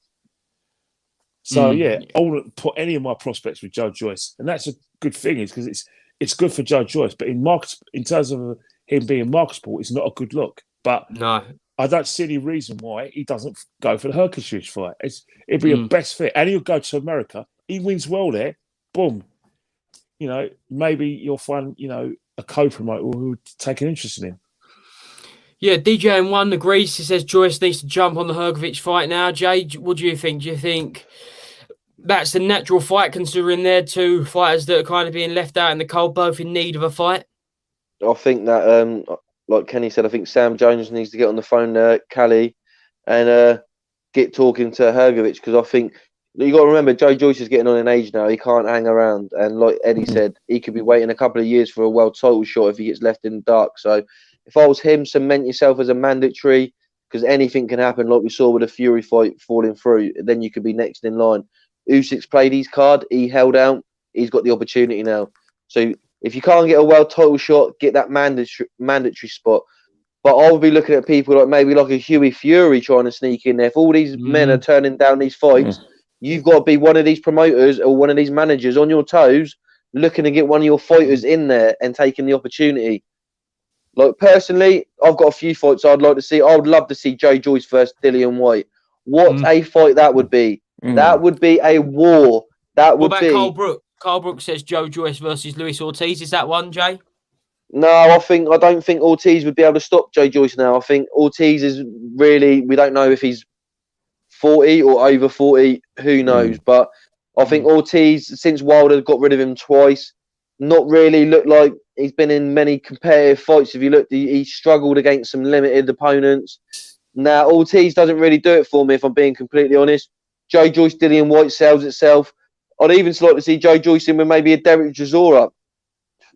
So I wouldn't put any of my prospects with Joe Joyce, and that's a good thing, is because it's good for Joe Joyce, but in terms of him being marketable, it's not a good look. But no, I don't see any reason why he doesn't go for the Hercules fight. It'd be a best fit, and he'll go to America. He wins well there. Boom. Maybe you'll find a co-promoter who would take an interest in him. Yeah, DJ and One agrees. He says Joyce needs to jump on the Hergovich fight now. Jay, what do you think? Do you think that's the natural fight, considering they're two fighters that are kind of being left out in the cold, both in need of a fight? I think that, like Kenny said, I think Sam Jones needs to get on the phone to Cali and get talking to Hergovich, because I think you got to remember Joe Joyce is getting on in age now. He can't hang around, and like Eddie said, he could be waiting a couple of years for a world title shot if he gets left in the dark. So if I was him, cement yourself as a mandatory, because anything can happen, like we saw with the Fury fight falling through. Then you could be next in line. Usyk's played his card. He held out. He's got the opportunity now. So if you can't get a world title shot, get that mandatory spot. But I'll be looking at people like maybe like a Huey Fury trying to sneak in there. If all these men are turning down these fights, you've got to be one of these promoters or one of these managers on your toes, looking to get one of your fighters in there and taking the opportunity. Like, personally, I've got a few fights I'd like to see. I would love to see Joe Joyce versus Dillian Whyte. What a fight that would be. That would be a war. That would be. Carl Brook? Carl Brook says Joe Joyce versus Luis Ortiz. Is that one, Jay? No, I don't think Ortiz would be able to stop Joe Joyce now. I think Ortiz is really, we don't know if he's 40 or over 40, who knows? But I think Ortiz, since Wilder got rid of him twice, not really looked like he's been in many competitive fights. If you look, he struggled against some limited opponents. Now, Ortiz doesn't really do it for me, if I'm being completely honest. Joe Joyce, Dillian Whyte sells itself. I'd even like to see Joe Joyce in with maybe a Derek Chisora.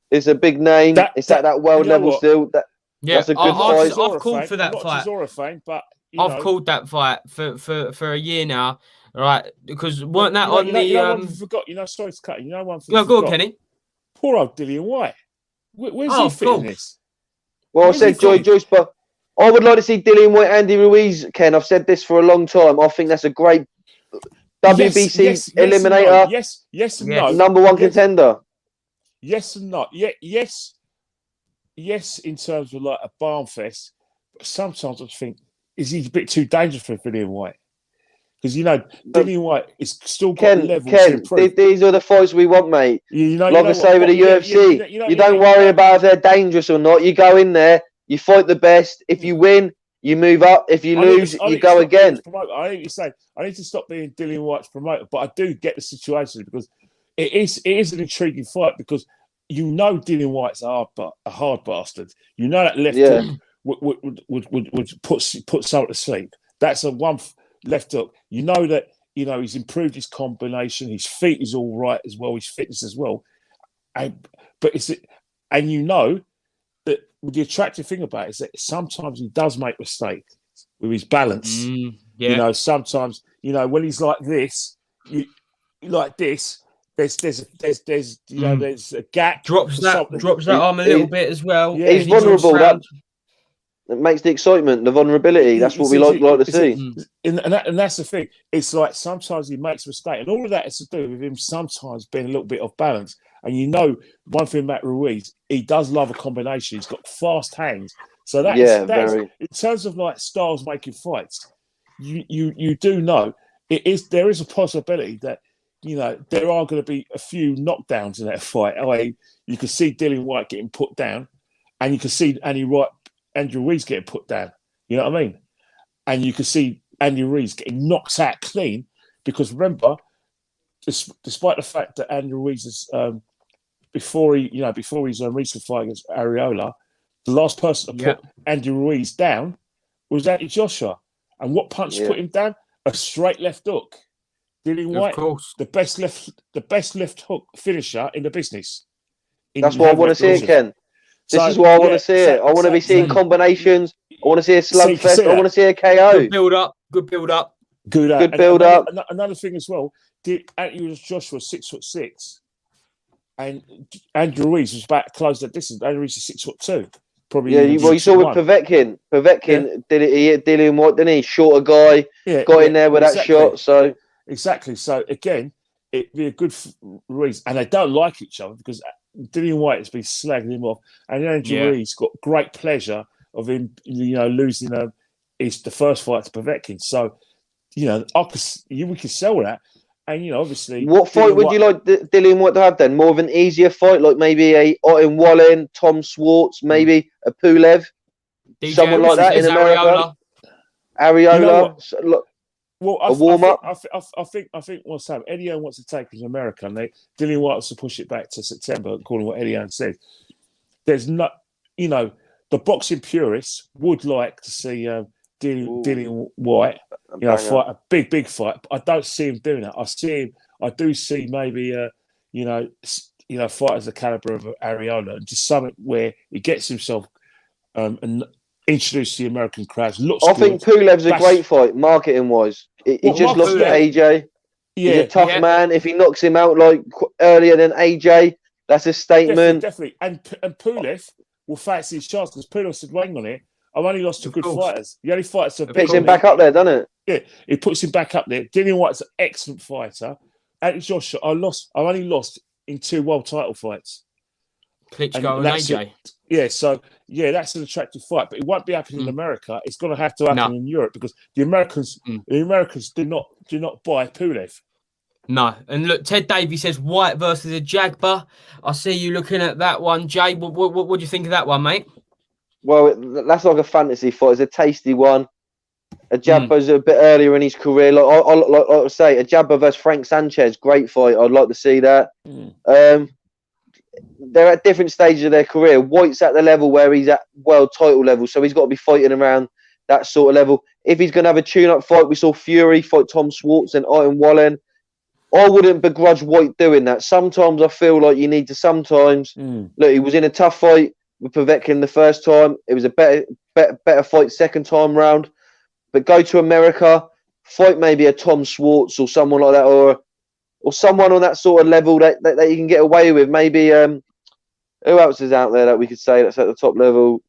It's a big name. It's at that world level still. That's a good fight. I've called for that fight. I've called that fight for a year now, right? Because weren't that on the? One forgot. Sorry to cut you. One. No, go on, Kenny. Poor old Dillian Whyte. Where's he fitting this? Well, I said Joe Joyce, but I would like to see Dillian Whyte, Andy Ruiz. Ken, I've said this for a long time. I think that's a great WBC eliminator. Yes and no. Number one contender. Yes and no. Yes, in terms of like a barn fest. But sometimes I think, is he a bit too dangerous for Dillian Whyte? Because Dillian Whyte is still got levels to improve. These are the fights we want, mate. Like I say with the UFC, you don't worry about if they're dangerous or not. You go in there, you fight the best. If you win, you move up. If you lose, you go again. I need to stop being Dillian Whyte's promoter, but I do get the situation because it is an intriguing fight, because Dillian Whyte's a hard bastard. That left hook would put someone to sleep. That's a one left hook. That he's improved his combination. His feet is all right as well. His fitness as well. But that the attractive thing about it is that sometimes he does make mistakes with his balance. Sometimes when he's like this, there's a gap. Drops that arm a little bit as well. Yeah, he's vulnerable. That makes the excitement, the vulnerability. That's what we like to see. And that's the thing. It's like sometimes he makes a mistake, and all of that is to do with him sometimes being a little bit off balance. And you know, one thing about Ruiz, he does love a combination. He's got fast hands. So that is in terms of like styles making fights, you do know there is a possibility that, you know, there are going to be a few knockdowns in that fight. You can see Dillian Whyte getting put down, and you can see Andrew Ruiz getting put down. You know what I mean? And you can see Andy Ruiz getting knocked out clean, because remember, despite the fact that Andy Ruiz is before his recent fight against Areola, the last person to put Andy Ruiz down was Anthony Joshua. And what punch put him down? A straight left hook. Dillian Whyte, the best left hook finisher in the business. That's what I want to see it, Ken. This is what I want to see it. I want to be seeing combinations. I want to see a slugfest. I want to see a KO. Good build up. Good build up. Good build up. Another thing as well, Anthony Joshua 6'6", and Andrew Ruiz was about to close that distance. Andrew Ruiz is 6'2". Probably. Yeah, you saw with Povetkin. Povetkin did it. He hit Dillian Whyte, didn't he? Shorter guy, got in there with that shot. So exactly. So again, it'd be a good Ruiz, and they don't like each other because Dillian Whyte has been slagging him off, and Andrew Ruiz got great pleasure of him, you know, losing the first fight to Povetkin. So, you know, we could sell that. And, you know, obviously... What fight would you like Dillian Whyte to have then? More of an easier fight, like maybe a Otin Wallen, Tom Swartz, maybe a Pulev? Someone like that in America? Areola? You know, a warm-up? I think what's happening, Eddie Hearn wants to take his America, and Dillian Whyte wants to push it back to September, according to what Eddie Hearn said. There's not... You know, the boxing purists would like to see Dillian Whyte, you know, fight a big fight. But I don't see him doing that. I do see maybe fighters the caliber of Areola, and just something where he gets himself and introduced to the American crowds. I think Pulev's a great fight, marketing wise. He just lost to AJ. He's a tough man. If he knocks him out like earlier than AJ, that's a statement. Definitely. And Pulev will fancy his chance, because Pulev said, "Wait on it. I've only lost to good fighters. The only fighters have puts him back up there, doesn't it? Yeah, it puts him back up there. Dillian Whyte's an excellent fighter. Anthony Joshua, I've only lost in 2 world title fights. Klitschko and AJ. That's an attractive fight, but it won't be happening in America. It's going to have to happen in Europe, because the Americans do not buy Pulev. No, and look, Ted Davey says Whyte versus a Jagba. I see you looking at that one, Jay. What do you think of that one, mate? Well, that's like a fantasy fight. It's a tasty one. A Jabba's a bit earlier in his career. Like I say, a Jabba versus Frank Sanchez, great fight. I'd like to see that. They're at different stages of their career. Whyte's at the level where he's at world title level, so he's got to be fighting around that sort of level. If he's going to have a tune-up fight, we saw Fury fight Tom Swartz and Otin Wallen. I wouldn't begrudge Whyte doing that. Sometimes I feel like you need to look, he was in a tough fight with Povetkin the first time. It was a better fight second time round. But go to America, fight maybe a Tom Swartz or someone like that, or someone on that sort of level that you can get away with. Maybe who else is out there that we could say that's at the top level?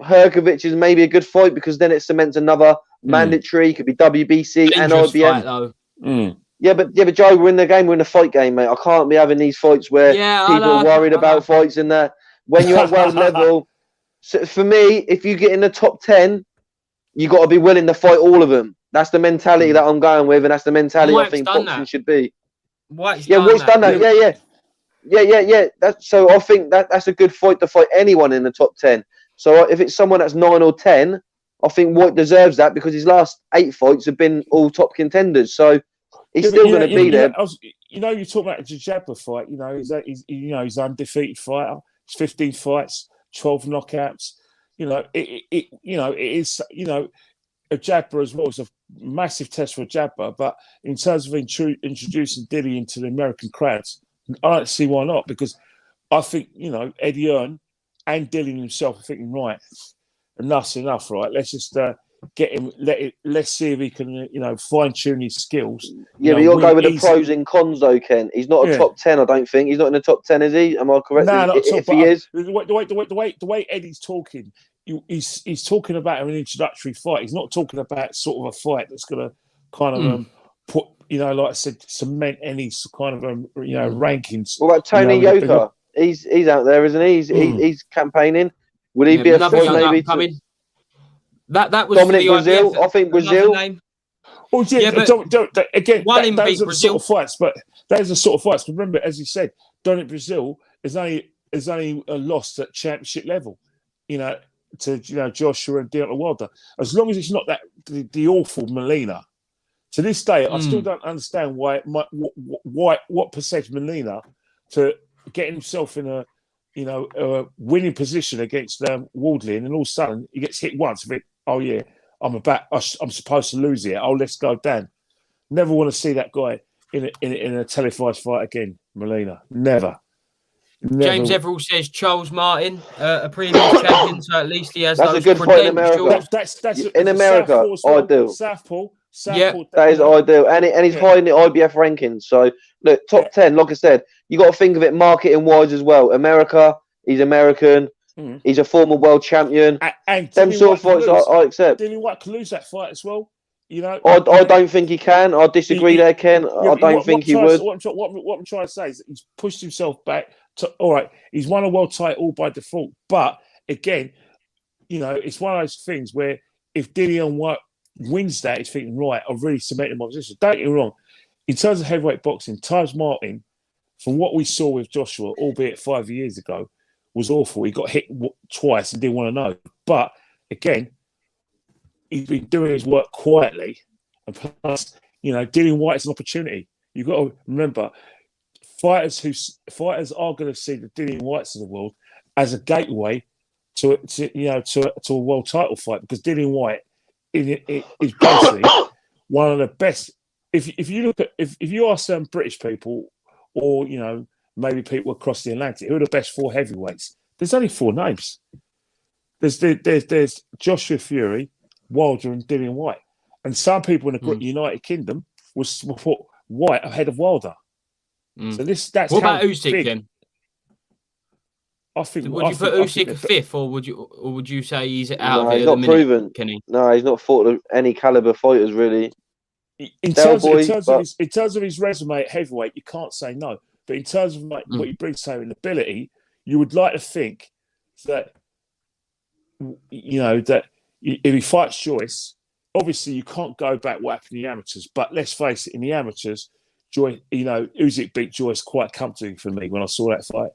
Herkovich is maybe a good fight, because then it cements another mandatory. It could be WBC and IBM. Yeah, but Joe, we're in the game. We're in the fight game, mate. I can't be having these fights where people are worried about fights and that. When you're at world level, so for me, if you get in the top 10, you got to be willing to fight all of them. That's the mentality that I'm going with, and that's the mentality I think boxing should be. Whyte's done that. Yeah. So I think that's a good fight to fight anyone in the top 10. So if it's someone that's 9 or 10, I think Whyte deserves that, because his last 8 fights have been all top contenders. So he's still going to be there. You talk about the Jabba fight. He's an undefeated fighter. 15 fights, 12 knockouts. It is a Jabba as well. It's a massive test for a Jabba. But in terms of introducing Dillian into the American crowds, I don't see why not, because I think Eddie Hearn and Dillian himself are thinking, right, enough's enough, right? Let's just get him. Let's see if he can, fine tune his skills. Yeah, but you'll go with the pros and cons, though, Ken. He's not a top 10, I don't think. He's not in the top 10, is he? Am I correct? No, not if he is, the way Eddie's talking, he's talking about an introductory fight. He's not talking about sort of a fight that's going to kind of put, like I said, cement any kind of rankings. What about Tony Yoka? He's out there, isn't he? He's campaigning. Would he be a threat maybe? That was Dominic Brazil. I think Brazil. Oh yeah, but again, those are the sort of fights. But those are the sort of fights. Remember, as you said, Dominic Brazil is only lost at championship level. To Joshua and Deontay Wilder. As long as it's not the awful Molina. To this day, I still don't understand why what possessed Molina to get himself in a winning position against Wardley, and then all of a sudden he gets hit once. I think, oh yeah, I'm supposed to lose here. Oh, let's go down. Never want to see that guy in a televised fight again, Molina. Never. James Everall says Charles Martin, a previous champion, so at least he has that's those a good point in America. That's in America, ideal. Southpaw, that is ideal, and he's high in the IBF rankings. So look, top 10. Like I said, you got to think of it marketing wise as well. America, he's American. He's a former world champion. And them sort of fights, I accept. Dillian Whyte can lose that fight as well. I don't think he can. I disagree there, Ken. I don't think he would. What I'm trying to say is that he's pushed himself back. All right, he's won a world title by default, but again, it's one of those things where if Dillian Whyte wins that, he's thinking, right, I've really cemented my position. Don't get me wrong. In terms of heavyweight boxing, Charles Martin, from what we saw with Joshua, albeit 5 years ago, was awful. He got hit twice and didn't want to know. But again, he's been doing his work quietly, and plus, Dillian Whyte's an opportunity. You've got to remember. Fighters are going to see the Dillian Whytes of the world as a gateway to a world title fight, because Dillian Whyte is basically one of the best. If you ask some British people or maybe people across the Atlantic who are the best 4 heavyweights, there's only 4 names. There's Joshua Fury, Wilder, and Dillian Whyte, and some people in the United Kingdom will put Whyte ahead of Wilder. So that's what about Usyk then? I think. Would you put Usyk 5th, or would you say he's out of it? He's not proven. Kenny? No, he's not fought any caliber fighters really. In terms of his resume at heavyweight, you can't say no. But in terms of what he brings to an ability, you would like to think that that if he fights Joyce, obviously you can't go back what happened in the amateurs. But let's face it, in the amateurs, Usyk beat Joyce quite comfortably for me when I saw that fight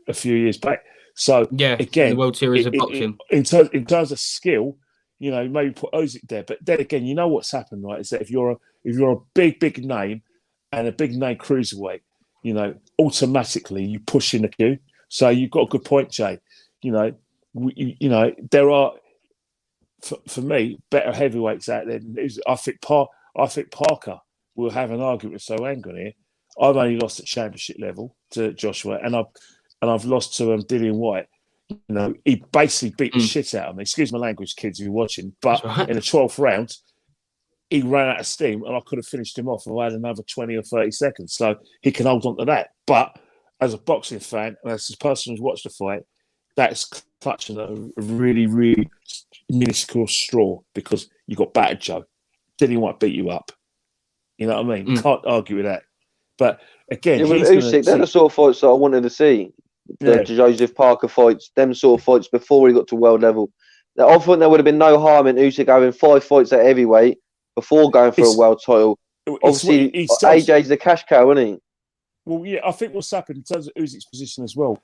a few years back. So again, the World Series of Boxing. In terms of skill, maybe put Usyk there. But then again, what's happened, right? Is that if you're a big name and a big name cruiserweight, automatically you push in the queue. So you've got a good point, Jay. There are for me better heavyweights out there than Usyk. I think Parker will have an argument with Soangran here. I've only lost at championship level to Joshua, and I've lost to Dillian Whyte. He basically beat the shit out of me. Excuse my language, kids who are watching. But in the 12th round, he ran out of steam, and I could have finished him off if I had another 20 or 30 seconds. So he can hold on to that. But as a boxing fan, and as a person who's watched the fight, that's clutching a really, really minuscule straw, because you got battered, Joe. Dillian Whyte beat you up. You know what I mean? Can't argue with that. But again, Usyk, they're the sort of fights that I wanted to see. The Joseph Parker fights, them sort of fights before he got to world level. I thought there would have been no harm in Usyk having 5 fights at heavyweight before going for a world title. Obviously, AJ's the cash cow, isn't he? Well, yeah, I think what's happened in terms of Usyk's position as well,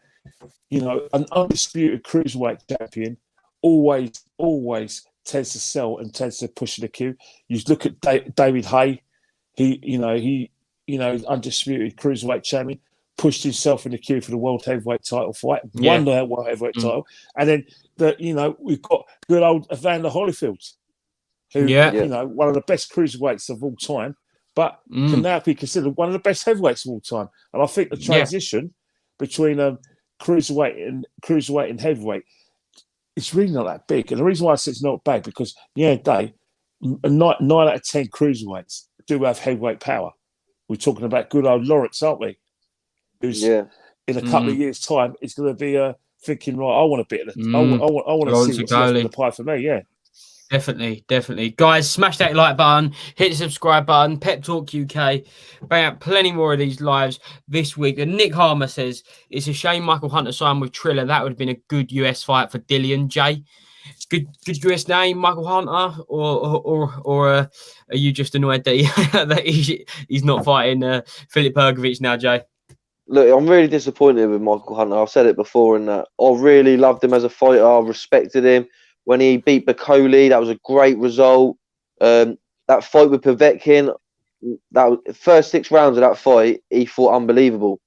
an undisputed cruiserweight champion always tends to sell and tends to push the queue. You look at David Haye. He undisputed cruiserweight champion, pushed himself in the queue for the world heavyweight title fight, won the world heavyweight title, and then we've got good old Evander Holyfield, who one of the best cruiserweights of all time, but can now be considered one of the best heavyweights of all time. And I think the transition between cruiserweight and heavyweight, it's really not that big. And the reason why I say it's not bad, because nine out of 10 cruiserweights do have heavyweight power. We're talking about good old Lawrence, aren't we? Who's in a couple of years' time is going to be thinking, right, I want a bit of the, I want to see what's left in the pie for me. Yeah. Definitely. Guys, smash that like button, hit the subscribe button, Pep Talk UK. Bring out plenty more of these lives this week. And Nick Harmer says, it's a shame Michael Hunter signed with Triller. That would have been a good US fight for Dillian. Jay, good US name, Michael Hunter, or are you just annoyed that he's not fighting Filip Pergovic now, Jay? Look, I'm really disappointed with Michael Hunter. I've said it before, and that I really loved him as a fighter. I respected him when he beat Bakoli. That was a great result. That fight with Povetkin, that was, first 6 rounds of that fight, he fought unbelievable.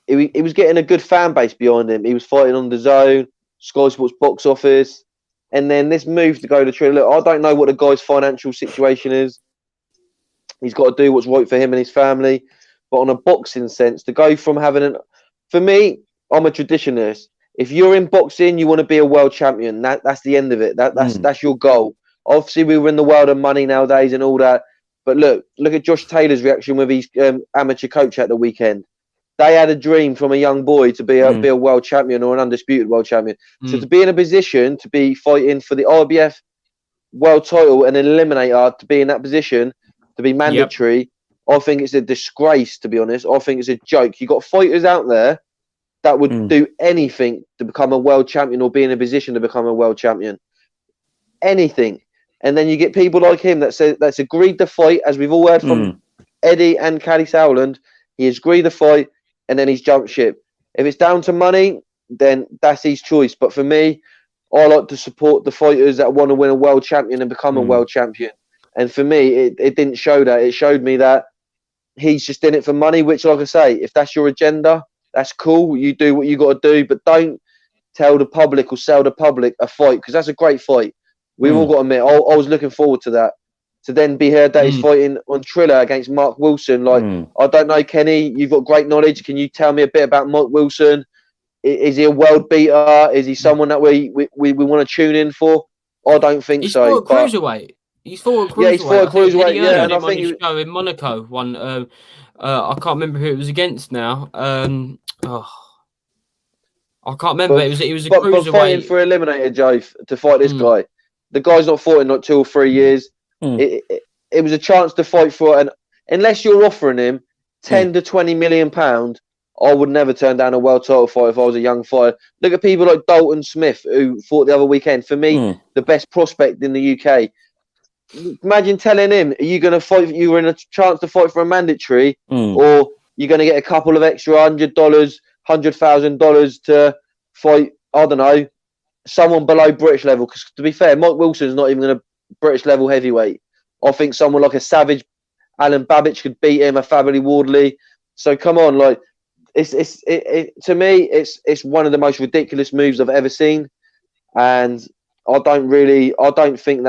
He was getting a good fan base behind him. He was fighting on the Zone, Sky Sports box office, and then this move to go to Triller. Look, I don't know what the guy's financial situation is. He's got to do what's right for him and his family. But on a boxing sense, to go from having for me, I'm a traditionalist. If you're in boxing, you want to be a world champion. That's the end of it. That's your goal. Obviously, we were in the world of money nowadays and all that. But look at Josh Taylor's reaction with his amateur coach at the weekend. They had a dream from a young boy to be a world champion or an undisputed world champion. So to be in a position to be fighting for the IBF world title and an eliminator, to be in that position, to be mandatory. Yep. I think it's a disgrace, to be honest. I think it's a joke. You got fighters out there that would do anything to become a world champion or be in a position to become a world champion. Anything. And then you get people like him that's agreed to fight, as we've all heard from Eddie and Caddy Sowland. He has agreed to fight, and then he's jumped ship. If it's down to money, then that's his choice. But for me, I like to support the fighters that want to win a world champion and become a world champion. And for me, it didn't show that. It showed me that he's just in it for money, which, like I say, if that's your agenda, that's cool. You do what you got to do, but don't tell the public or sell the public a fight, because that's a great fight. We've all got to admit, I was looking forward to that. To then be heard that he's fighting on Triller against Mark Wilson. Like, I don't know, Kenny, you've got great knowledge. Can you tell me a bit about Mark Wilson? Is he a world beater? Is he someone that we want to tune in for? I don't think so. He's fought cruiserweight. He's fought cruiserweight. Yeah, he's fought cruiserweight. Yeah, and I think he show in Monaco. One, I can't remember who it was against now. I can't remember. It was a cruiserweight. But fighting for Eliminator, Joe, to fight this guy. The guy's not fought in like 2 or 3 years. It was a chance to fight for, and unless you're offering him 10 to 20 million pound, I would never turn down a world title fight if I was a young fighter. Look at people like Dalton Smith, who fought the other weekend. For me, the best prospect in the UK. Imagine telling him, are you going to fight? You were in a chance to fight for a mandatory, or you're going to get a couple of extra $100,000 to fight, I don't know, someone below British level. Because to be fair, Mike Wilson's not even a British level heavyweight. I think someone like a Savage, Alan Babbage could beat him, a Fabry Wardley. So come on, like to me, it's one of the most ridiculous moves I've ever seen, and I don't think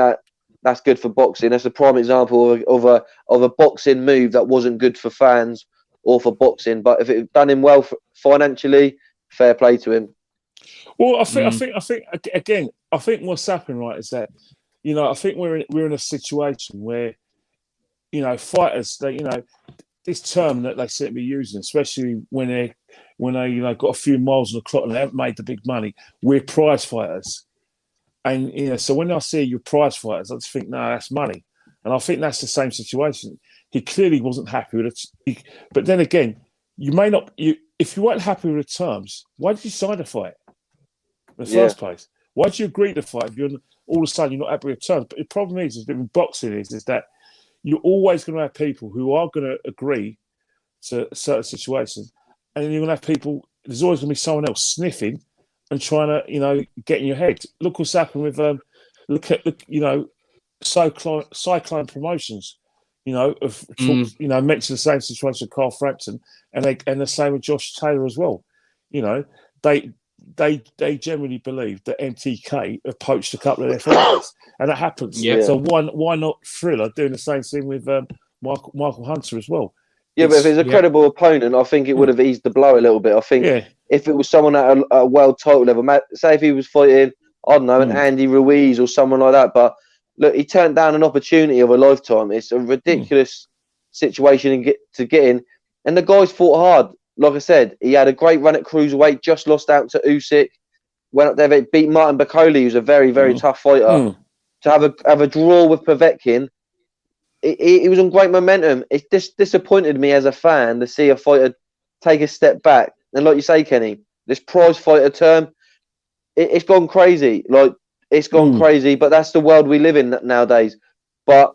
that's good for boxing. That's a prime example of a boxing move that wasn't good for fans or for boxing. But if it had done him well financially, fair play to him. Well, I think again, I think what's happening, right, is that, you know, I think we're in a situation where, you know, fighters, they, you know, this term that they seem to be using, especially when they you know, got a few miles on the clock and they haven't made the big money, we're prize fighters. And, you know, so when I see your prize fighters, I just think, no, that's money. And I think that's the same situation. He clearly wasn't happy with it. But then again, you may not, if you weren't happy with the terms, why did you sign a fight in the first place? Why did you agree to fight if you're all of a sudden you're not happy with the terms? But the problem is that in boxing is that you're always going to have people who are going to agree to certain situations. And then you're going to have people, there's always going to be someone else sniffing and trying to, you know, get in your head. Look what's happened with, look, you know, Cyclone Promotions, you know, you know, mentioned the same situation with Carl Frampton, and the same with Josh Taylor as well. You know, they generally believe that MTK have poached a couple of their fighters, and that happens. Yeah. So why not Thriller doing the same thing with Michael Hunter as well? Yeah, but if it's a credible opponent, I think it would have eased the blow a little bit. I think if it was someone at a world title level, say if he was fighting, I don't know, an Andy Ruiz or someone like that. But look, he turned down an opportunity of a lifetime. It's a ridiculous situation to get in. And the guys fought hard. Like I said, he had a great run at cruiserweight, just lost out to Usyk. Went up there, beat Martin Bakoli, who's a very, very tough fighter. to have a draw with Povetkin. He was on great momentum. It disappointed me as a fan to see a fighter take a step back. And like you say, Kenny, this prize fighter term, it's gone crazy. Like, it's gone crazy, but that's the world we live in nowadays. But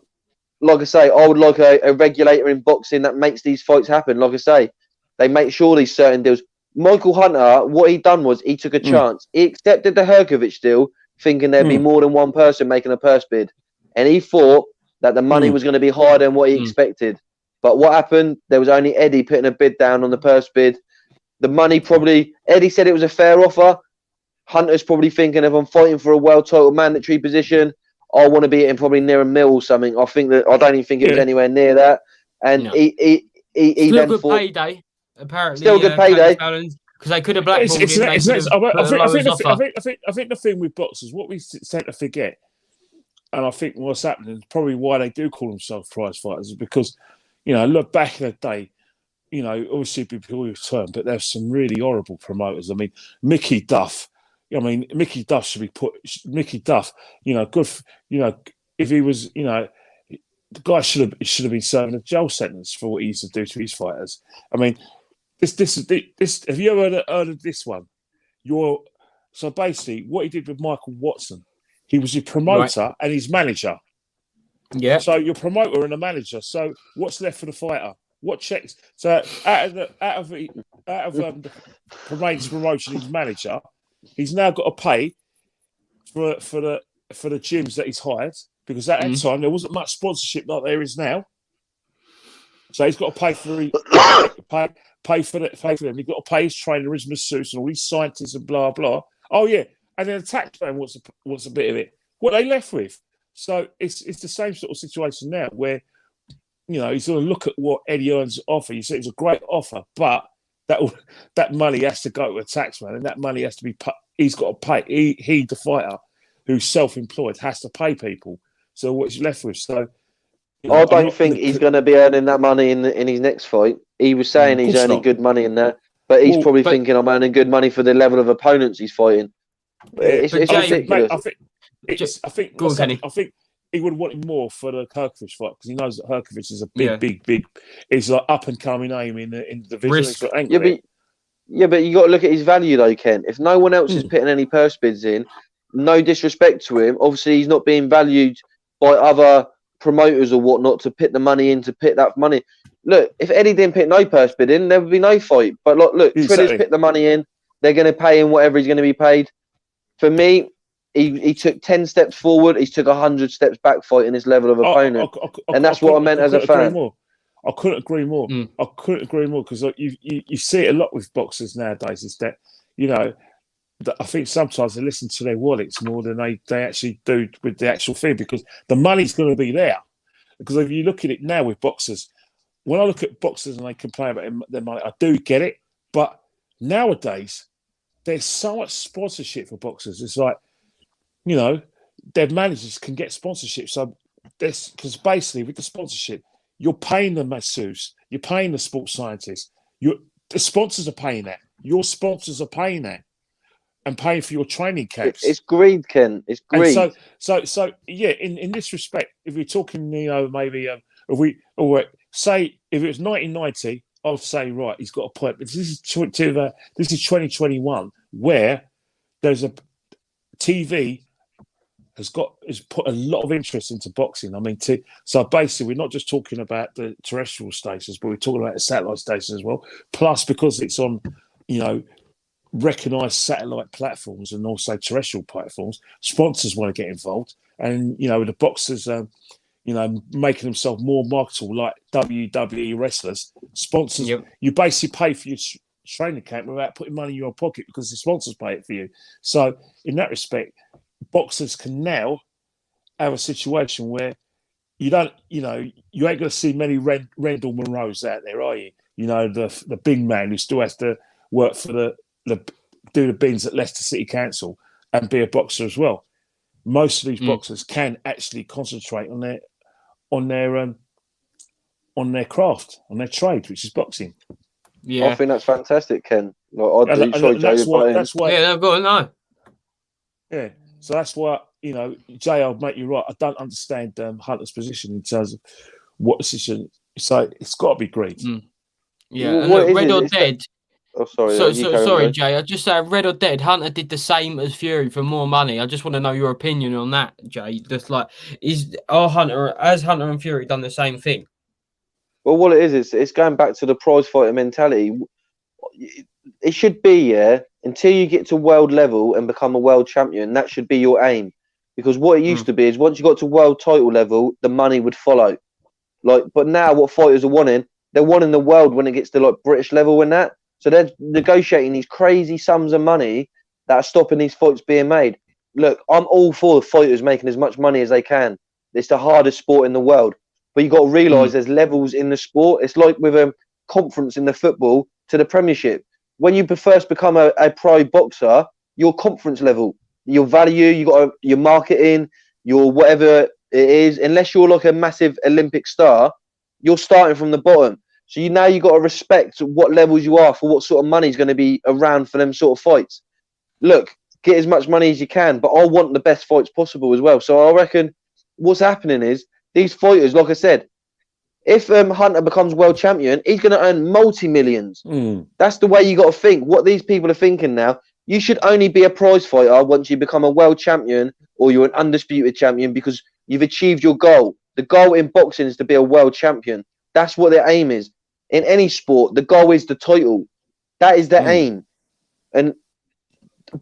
like I say, I would like a regulator in boxing that makes these fights happen. Like I say, they make sure these certain deals. Michael Hunter, what he done was he took a chance. He accepted the Herkovich deal, thinking there'd be more than one person making a purse bid. And he thought that the money was going to be higher than what he expected. But what happened? There was only Eddie putting a bid down on the purse bid. The money Eddie said it was a fair offer. Hunter's probably thinking, if I'm fighting for a world title mandatory position, I want to be in probably near a mil or something. I don't even think it was anywhere near that. And he still then good thought, payday. Apparently, still good payday because they could have blackballed him. I think the thing with boxers, what we tend to forget, and I think what's happening, probably why they do call themselves prize fighters, is because, look back in the day, obviously people use term, but there's some really horrible promoters. I mean, Mickey Duff. Mickey Duff should be put. Mickey Duff, good. If he was, the guy should have been serving a jail sentence for what he used to do to his fighters. I mean, this. Have you ever heard of this one? So basically, what he did with Michael Watson, he was your promoter and his manager. Yeah. So your promoter and a manager. So what's left for the fighter? What checks? So out of the promotion, his manager, he's now got to pay for the gyms that he's hired, because at that time there wasn't much sponsorship like there is now. So he's got to pay for pay for them. He's got to pay his trainer, his masseuse, and all these scientists and blah blah. Oh yeah, and then the taxpayer wants a bit of it. What are they left with? So it's the same sort of situation now, where he's going to look at what Eddie Hearn's offer. You say it's a great offer, but that money has to go to a taxman, and that money has to be. He's got to pay. He the fighter, who's self-employed, has to pay people. So what's left with? So I don't think he's going to be earning that money in his next fight. He was saying he's earning good money in there, but he's probably thinking, I'm earning good money for the level of opponents he's fighting. It's ridiculous. I think he would want more for the Herkovich fight, because he knows that Herkovich is a big. It's like up and coming name in the division. But you got to look at his value though, Ken. If no one else is putting any purse bids in, no disrespect to him, obviously he's not being valued by other promoters or whatnot to put the money in, to put that money. Look, if Eddie didn't put no purse bid in, there would be no fight. But look, Triller's put the money in. They're going to pay him whatever he's going to be paid. For me, he took 10 steps forward. He took 100 steps back fighting this level of opponent. And that's what I meant as a fan. I couldn't agree more. I couldn't agree more, because you see it a lot with boxers nowadays, is that, I think sometimes they listen to their wallets more than they actually do with the actual thing, because the money's going to be there. Because if you look at it now with boxers, when I look at boxers and they complain about their money, I do get it. But nowadays, there's so much sponsorship for boxers. It's like, their managers can get sponsorship. So because basically with the sponsorship, you're paying the masseuse, you're paying the sports scientists, the sponsors are paying that. Your sponsors are paying that, and paying for your training camps. It's greed, Ken. It's greed. And so yeah. In this respect, if we're talking, maybe say if it was 1990, I'd say right, he's got a point. But this is 2021, where there's a TV has put a lot of interest into boxing. I mean, so basically, we're not just talking about the terrestrial stations, but we're talking about the satellite stations as well. Plus, because it's on, recognised satellite platforms and also terrestrial platforms, sponsors want to get involved, and the boxers, making themselves more marketable, like WWE wrestlers. Sponsors, you basically pay for your training camp without putting money in your pocket, because the sponsors pay it for you. So, in that respect, boxers can now have a situation where you ain't going to see many Rendell Monroes out there, are you? The big man who still has to work for do the bins at Leicester City Council and be a boxer as well. Most of these boxers can actually concentrate on their craft, on their trade, which is boxing. Yeah, I think that's fantastic, Ken. That's why. Yeah, they've got to know. Yeah. So that's why, Jay, I'll make you right. I don't understand Hunter's position in terms of what decision. So it's got to be greed. Yeah, Well, and what look, is Red it? or It's that- Dead. Oh, sorry. You carry on, Sorry, Jay. Jay. I just say Red or Dead. Hunter did the same as Fury for more money. I just want to know your opinion on that, Jay. Just like, has Hunter and Fury done the same thing? Well, what it is, it's going back to the prize fighter mentality. It should be, until you get to world level and become a world champion, that should be your aim. Because what it used to be is once you got to world title level, the money would follow. But now what fighters are wanting, they're wanting the world when it gets to like British level and that. So they're negotiating these crazy sums of money that are stopping these fights being made. Look, I'm all for the fighters making as much money as they can. It's the hardest sport in the world. But you got to realise there's levels in the sport. It's like with a conference in the football to the Premiership. When you first become a pro boxer, your conference level, your value, you got your marketing, your whatever it is. Unless you're like a massive Olympic star, you're starting from the bottom. So you got to respect what levels you are for what sort of money is going to be around for them sort of fights. Look, get as much money as you can, but I want the best fights possible as well. So I reckon what's happening is these fighters, like I said, if Hunter becomes world champion, he's going to earn multi-millions. That's the way you got to think. What these people are thinking now, you should only be a prize fighter once you become a world champion or you're an undisputed champion because you've achieved your goal. The goal in boxing is to be a world champion. That's what their aim is. In any sport, the goal is the title. That is their aim. And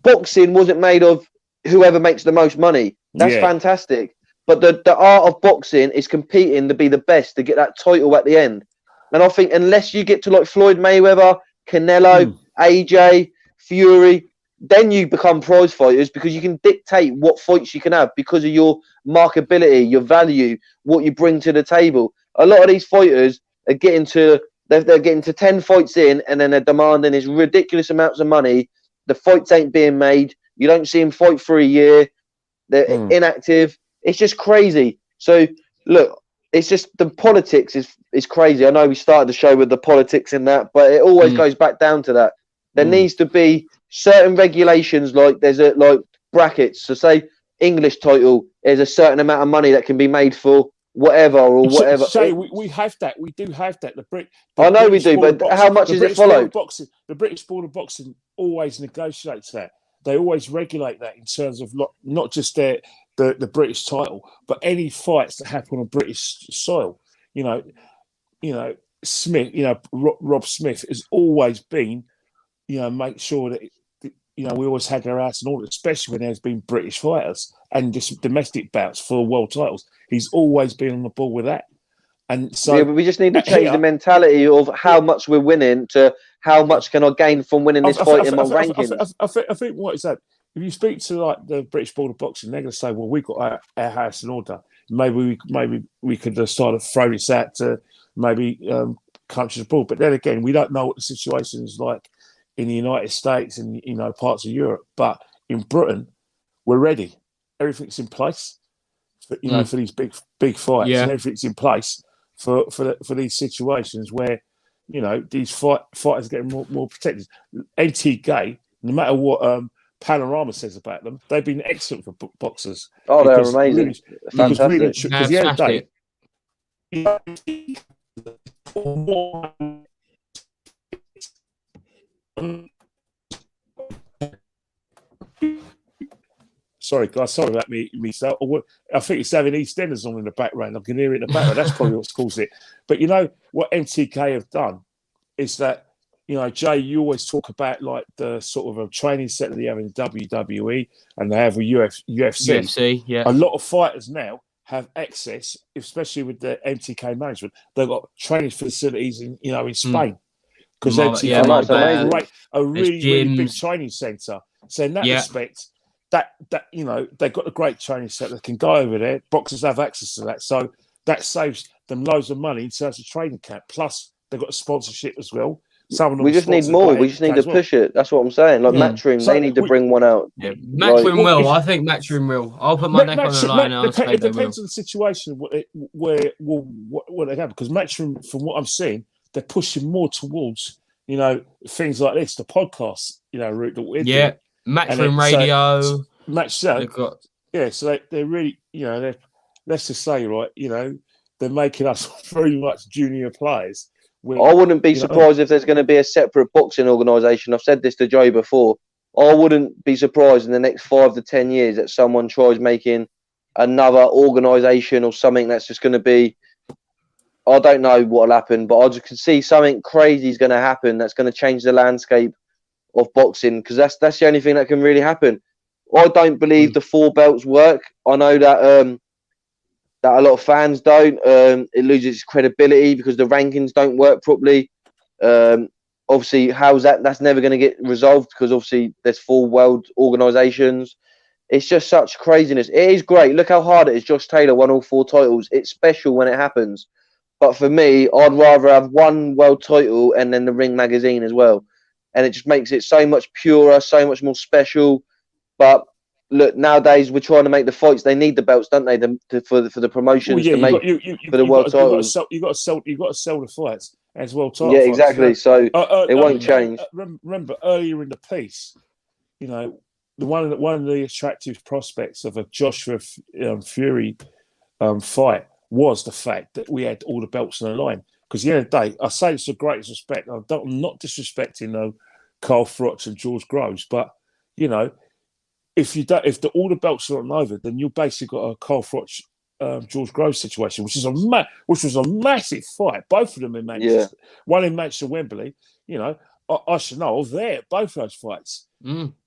boxing wasn't made of whoever makes the most money. That's fantastic. But the art of boxing is competing to be the best, to get that title at the end. And I think unless you get to like Floyd Mayweather, Canelo, AJ, Fury, then you become prize fighters because you can dictate what fights you can have because of your markability, your value, what you bring to the table. A lot of these fighters are getting to 10 fights in and then they're demanding these ridiculous amounts of money. The fights ain't being made. You don't see them fight for a year. They're inactive. It's just crazy. So look, it's just the politics is crazy. I know we started the show with the politics in that, but it always goes back down to that. There needs to be certain regulations, like there's like brackets. So say English title, there's a certain amount of money that can be made for whatever or whatever. So we have that. We do have that. I know we do, but how much is it followed? The British Board of Boxing always negotiates that. They always regulate that in terms of not just the British title, but any fights that happen on British soil. Smith. Rob Smith has always been, make sure that we always had their house in order, especially when there's been British fighters and just domestic bouts for world titles. He's always been on the ball with that. And so but we just need to change the mentality of how much we're winning to how much can I gain from winning this fight in my rankings. I think what is that? If you speak to like the British Board of Boxing, they're going to say, "Well, we've got our house in order. Maybe we could decide to throw this out to maybe countries abroad." But then again, we don't know what the situation is like in the United States and parts of Europe. But in Britain, we're ready. Everything's in place for these big fights, and everything's in place for these situations where these fighters are getting more protected. NT-Gay, no matter what Panorama says about them, they've been excellent for boxers. Oh, they're amazing. Fantastic. Because the other day, sorry, guys. Sorry about me. I think it's having EastEnders on in the background. I can hear it in the background. That's probably what's caused it. But what MTK have done is that, Jay, you always talk about like the sort of a training set that they have in WWE and they have with UFC. Yeah. A lot of fighters now have access, especially with the MTK management. They've got training facilities in Spain because MTK a really big training centre. So in that respect, that they've got a great training centre that can go over there. Boxers have access to that, so that saves them loads of money in terms of training camp. Plus, they've got a sponsorship as well. We just need more. We just need to push it. That's what I'm saying. Like Matchroom, they need to bring one out. Yeah, Matchroom will. I think Matchroom will. I'll put my neck on the line. It depends on the situation where they have. Because Matchroom, from what I'm seeing, they're pushing more towards things like this, the podcast route that we're doing. Matchroom Radio. Match. Yeah, so they're really, let's just say, right, they're making us very much junior players. I wouldn't be surprised if there's going to be a separate boxing organisation. I've said this to Joe before. I wouldn't be surprised in the next 5 to 10 years that someone tries making another organisation or something that's just going to be. I don't know what'll happen, but I just can see something crazy is going to happen that's going to change the landscape of boxing, because that's the only thing that can really happen. I don't believe the 4 belts work. I know that that a lot of fans don't. It loses its credibility because the rankings don't work properly. Obviously, how's that? That's never going to get resolved because obviously there's 4 world organisations. It's just such craziness. It is great. Look how hard it is. Josh Taylor won all 4 titles. It's special when it happens. But for me, I'd rather have 1 world title and then the Ring magazine as well. And it just makes it so much purer, so much more special. But look, nowadays we're trying to make the fights. They need the belts, don't they? For the promotions to make for the world titles. You got to sell the fights as well. Yeah, exactly. So it won't change. Remember earlier in the piece, one of the attractive prospects of a Joshua Fury fight was the fact that we had all the belts on the line. Because at the end of the day, I say this with greatest respect. I'm not disrespecting Carl Froch and George Groves, but if all the belts are on over, then you basically got a Carl Froch George Groves situation, which was a massive fight. Both of them in Manchester, one in Manchester, Wembley. I should know. I was there at both of those fights.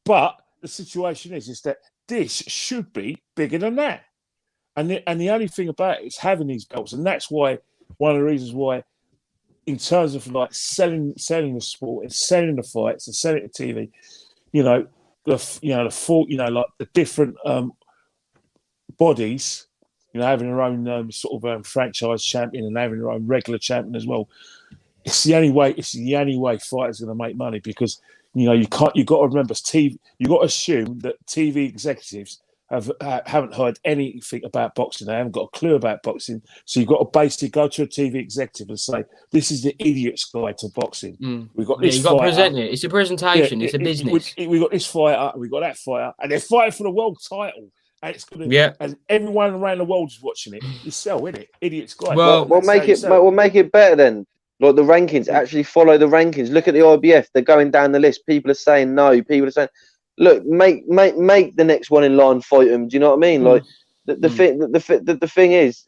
But the situation is that this should be bigger than that. And the only thing about it is having these belts, and that's why one of the reasons why, in terms of like selling the sport and selling the fights and selling the TV, like the different bodies, having their own franchise champion and having their own regular champion as well. It's the only way fighters are going to make money, because you got to remember TV. You got to assume that TV executives haven't heard anything about boxing. They haven't got a clue about boxing. So you've got to basically go to a TV executive and say, "This is the idiot's guide to boxing. We've got this. You've got to present it. It's a presentation. It's a business. We got this fighter. We got that fighter, and they're fighting for the world title. And it's gonna, and everyone around the world is watching it. You sell, innit? Idiot's guide. Well, we'll make it better then. Like the rankings, actually follow the rankings. Look at the IBF. They're going down the list. People are saying no. People are saying, look, make the next one in line fight them. Do you know what I mean? Like the thing is,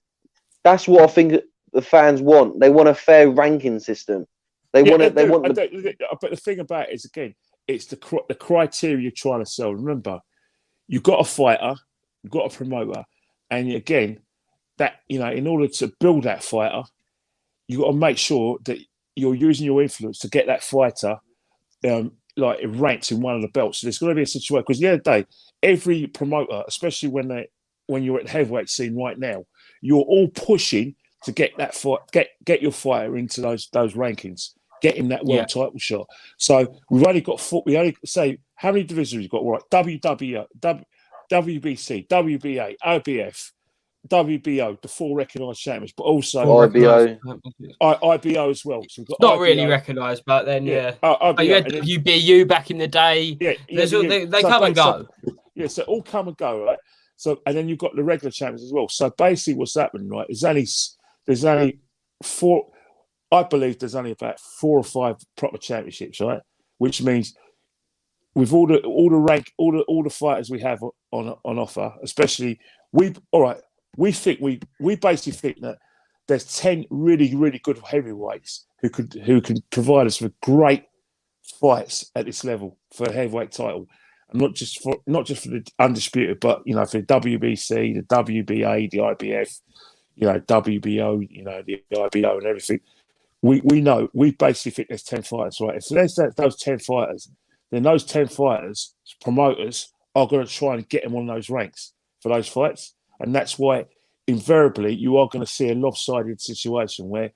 that's what I think the fans want. They want a fair ranking system. But the thing about it is, again, it's the criteria you're trying to sell. Remember, you've got a fighter, you've got a promoter, and again, that in order to build that fighter, you got to make sure that you're using your influence to get that fighter ranked in one of the belts. So there's going to be a situation, because at the end of the day, every promoter, especially when you're at the heavyweight scene right now, you're all pushing to get that fight, get your fighter into those rankings, get him that world title shot. So we've only got say how many divisions we've got? Right, WBC, WBA, OBF, WBO, the 4 recognised champions, but also IBO as well. So we've got not IBO. Really recognised, but then IBO, you had WBU back in the day. They come and go. So all come and go, right? So and then you've got the regular champions as well. So basically, what's happening, right? There's only 4. I believe there's only about 4 or 5 proper championships, right? Which means with all the fighters we have on offer, especially we basically think that there's 10 really, really good heavyweights who can provide us with great fights at this level for a heavyweight title, and not just for the Undisputed, but for the WBC, the WBA, the IBF, WBO, the IBO and everything. We basically think there's 10 fighters, right? If there's those 10 fighters, then those 10 fighters, promoters, are going to try and get them on those ranks for those fights. And that's why, invariably, you are going to see a lopsided situation where,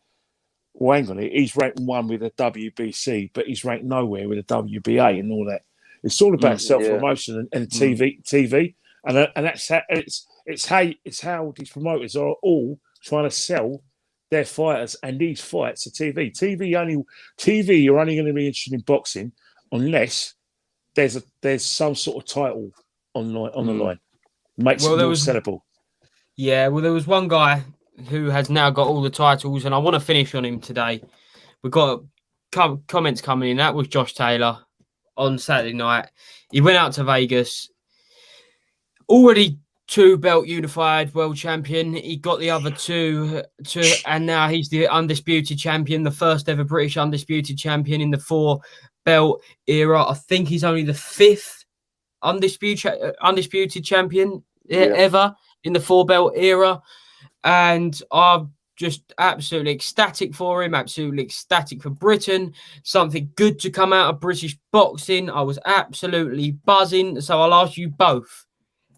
hang on, he's ranked 1 with a WBC, but he's ranked nowhere with a WBA and all that. It's all about self-promotion and TV. And that's how, it's how these promoters are all trying to sell their fighters and these fights to TV. TV, you're only going to be interested in boxing unless there's some sort of title on the line. Makes Well, it more sellable. Yeah, well, there was one guy who has now got all the titles, and I want to finish on him today. We've got comments coming in. That was Josh Taylor on Saturday night. He went out to Vegas, already 2-belt unified world champion. He got the other two, and now he's the undisputed champion, the first ever British undisputed champion in the 4-belt era. I think he's only the 5th undisputed champion ever in the 4-belt era. And I'm just absolutely ecstatic for him, absolutely ecstatic for Britain. Something good to come out of British boxing. I was absolutely buzzing. So I'll ask you both,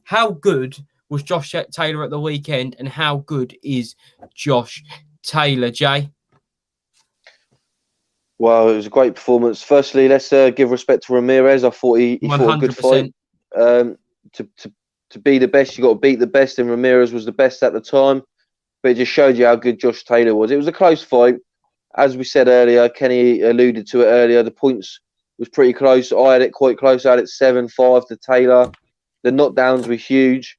how good was Josh Taylor at the weekend, and how good is Josh Taylor, Jay? Well, it was a great performance. Firstly, let's give respect to Ramirez. I thought he fought a good fight. To be the best, you got to beat the best, and Ramirez was the best at the time. But it just showed you how good Josh Taylor was. It was a close fight. As we said earlier, Kenny alluded to it earlier, the points was pretty close. I had it quite close. I had it 7-5 to Taylor. The knockdowns were huge.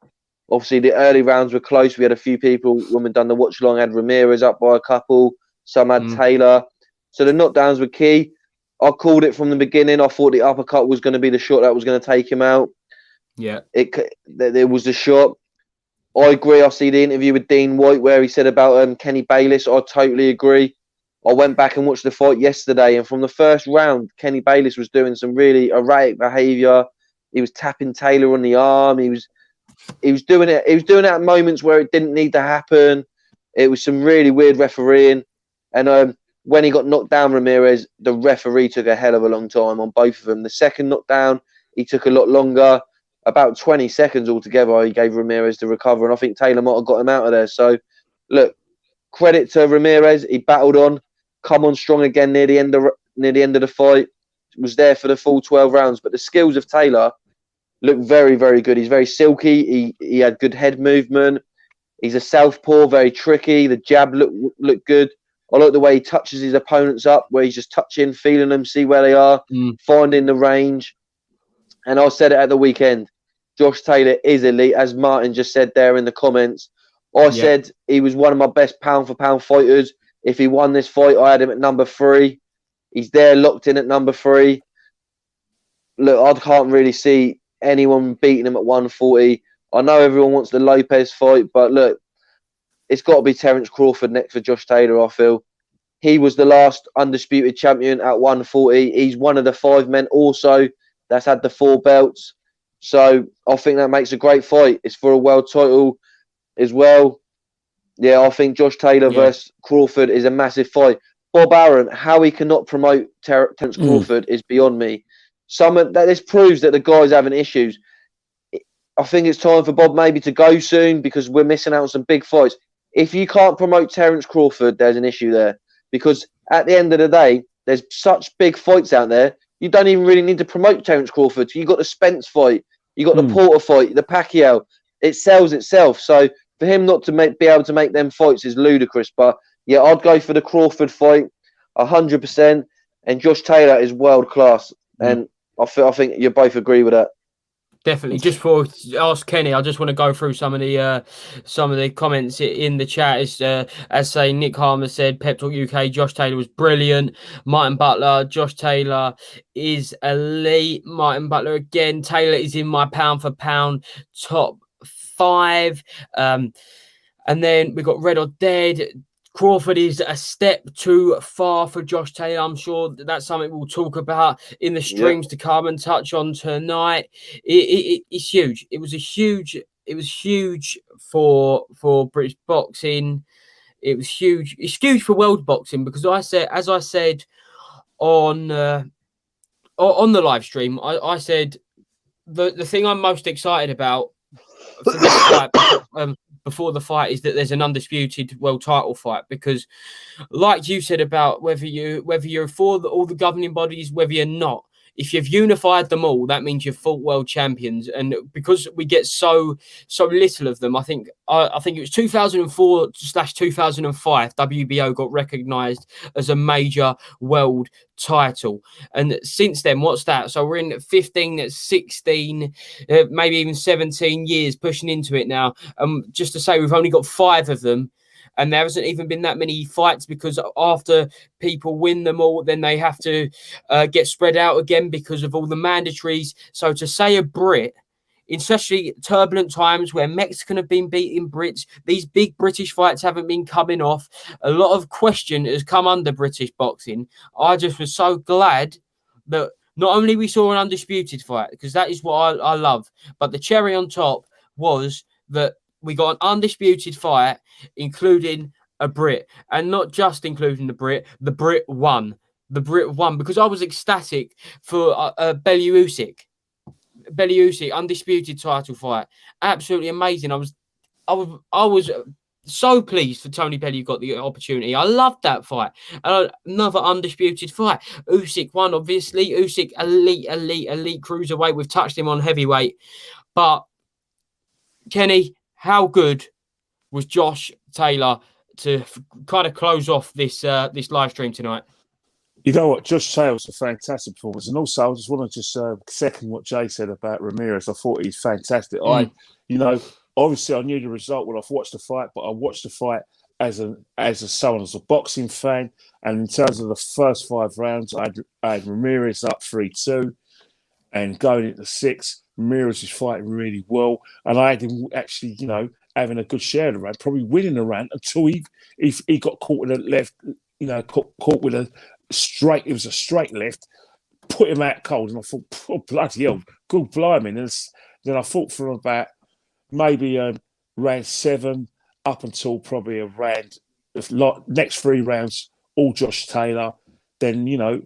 Obviously, the early rounds were close. We had a few people, when we'd done the watch-along, had Ramirez up by a couple. Some had Taylor. So the knockdowns were key. I called it from the beginning. I thought the uppercut was going to be the shot that was going to take him out. Yeah. There was the shot. I agree. I see the interview with Dillian Whyte where he said about Kenny Bayless. I totally agree. I went back and watched the fight yesterday, and from the first round, Kenny Bayless was doing some really erratic behaviour. He was tapping Taylor on the arm. He was doing it. He was doing it at moments where it didn't need to happen. It was some really weird refereeing. And when he got knocked down, Ramirez, the referee took a hell of a long time on both of them. The second knockdown, he took a lot longer. About 20 seconds altogether, he gave Ramirez to recover, and I think Taylor might have got him out of there. So, look, credit to Ramirez. He battled on, come on strong again near the end of the fight. Was there for the full 12 rounds. But the skills of Taylor look very, very good. He's very silky. He had good head movement. He's a southpaw, very tricky. The jab looked good. I like the way he touches his opponents up, where he's just touching, feeling them, see where they are, finding the range. And I said it at the weekend. Josh Taylor is elite, as Martin just said there in the comments. I said he was one of my best pound-for-pound fighters. If he won this fight, I had him at number 3. He's there, locked in at number 3. Look, I can't really see anyone beating him at 140. I know everyone wants the Lopez fight, but look, it's got to be Terence Crawford next for Josh Taylor, I feel. He was the last undisputed champion at 140. He's one of the 5 men also that's had the 4 belts. So I think that makes a great fight. It's for a world title as well. Yeah, I think Josh Taylor versus Crawford is a massive fight. Bob Arum, how he cannot promote Terence Crawford is beyond me. This proves that the guy's having issues. I think it's time for Bob maybe to go soon, because we're missing out on some big fights. If you can't promote Terence Crawford, there's an issue there. Because at the end of the day, there's such big fights out there. You don't even really need to promote Terence Crawford. You got the Spence fight. You got the Porter fight, the Pacquiao. It sells itself. So for him not to be able to make them fights is ludicrous. But yeah, I'd go for the Crawford fight 100%. And Josh Taylor is world class. And I think you both agree with that. Definitely. Just for ask Kenny, I just want to go through some of the comments in the chat. As saying, Nick Harmer said, Pep Talk UK, Josh Taylor was brilliant. Martin Butler, Josh Taylor is elite. Martin Butler again. Taylor is in my pound for pound top 5. And then we got Red or Dead. Crawford is a step too far for Josh Taylor. I'm sure that's something we'll talk about in the streams to come and touch on tonight. It's huge. It was huge for British boxing. It was huge. It's huge for world boxing, because as I said on the live stream, I said the thing I'm most excited about for this fight, before the fight, is that there's an undisputed world title fight. Because like you said about whether you're for all the governing bodies, whether you're not, if you've unified them all, that means you've fought world champions. And because we get so little of them, I think it was 2004/2005 WBO got recognised as a major world title. And since then, what's that? So we're in 15, 16, maybe even 17 years pushing into it now. Just to say, we've only got 5 of them. And there hasn't even been that many fights, because after people win them all, then they have to get spread out again because of all the mandatories. So to say a Brit, in especially turbulent times where Mexican have been beating Brits, these big British fights haven't been coming off. A lot of question has come under British boxing. I just was so glad that not only we saw an undisputed fight, because that is what I love, but the cherry on top was that we got an undisputed fight, including a Brit, and not just including the Brit won. The Brit won, because I was ecstatic for Bellew Usyk, undisputed title fight. Absolutely amazing. I was so pleased for Tony Bellew got the opportunity. I loved that fight. Another undisputed fight. Usyk won, obviously. Usyk, elite cruiserweight. We've touched him on heavyweight. But, Kenny, how good was Josh Taylor to kind of close off this live stream tonight? You know what? Josh Taylor's a fantastic performance. And also, I just want to just second what Jay said about Ramirez. I thought he's fantastic. Obviously, I knew the result when I've watched the fight, but I watched the fight as a boxing fan. And in terms of the first 5 rounds, I had Ramirez up 3-2. And going into 6, Ramirez is fighting really well. And I had him actually, having a good share of the round, probably winning the round until he got caught with a left, caught with a straight. It was a straight left, put him out cold. And I thought, oh, bloody hell, good blimey. And then I fought from about maybe round 7 up until probably around next 3 rounds, all Josh Taylor. Then, I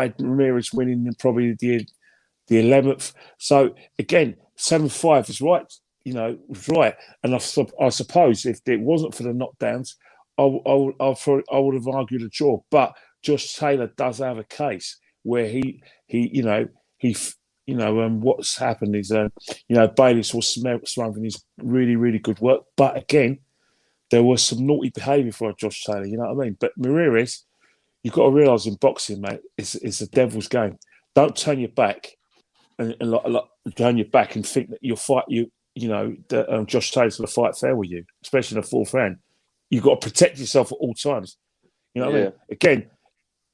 had Ramirez winning in probably the 11th. So again, 7-5 is right. Was right. And I suppose if it wasn't for the knockdowns, I would have argued a draw. But Josh Taylor does have a case where what's happened is Bayless was smoking his really, really good work. But again, there was some naughty behaviour for Josh Taylor. You know what I mean? But Ramirez, you've got to realise in boxing, mate, it's a devil's game. Don't turn your back and turn your back and think that Josh Taylor's going to fight fair with you, especially in the 4th round. You've got to protect yourself at all times. You know what I mean? Again,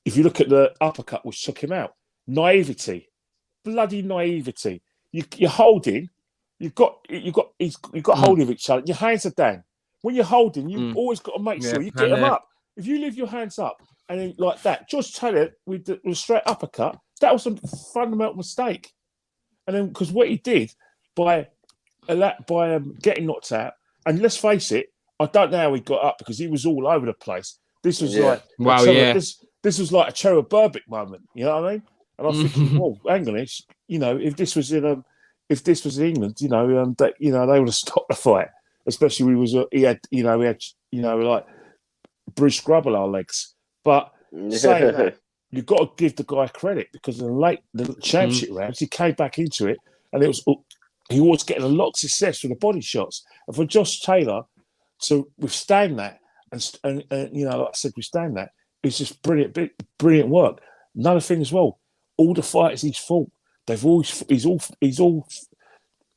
if you look at the uppercut which took him out, naivety, bloody naivety. You're holding. You've got hold of each other. Your hands are down. When you're holding, you've always got to make sure you get them up. If you leave your hands up and then like that, Josh Taylor with the straight uppercut, that was a fundamental mistake. And then because what he did by getting knocked out, and let's face it, I don't know how he got up because he was all over the place. This was this was like a Cherub Burbick moment. You know what I mean? And I was thinking, well, hang on, if this was in England, they would have stopped the fight. Especially he had like Bruce Grubble our legs. But saying that, you've got to give the guy credit because in the championship rounds, he came back into it, and he was getting a lot of success with the body shots. And for Josh Taylor to withstand that, and like I said, withstand that, it's just brilliant work. Another thing as well, all the fighters he's fought, he's all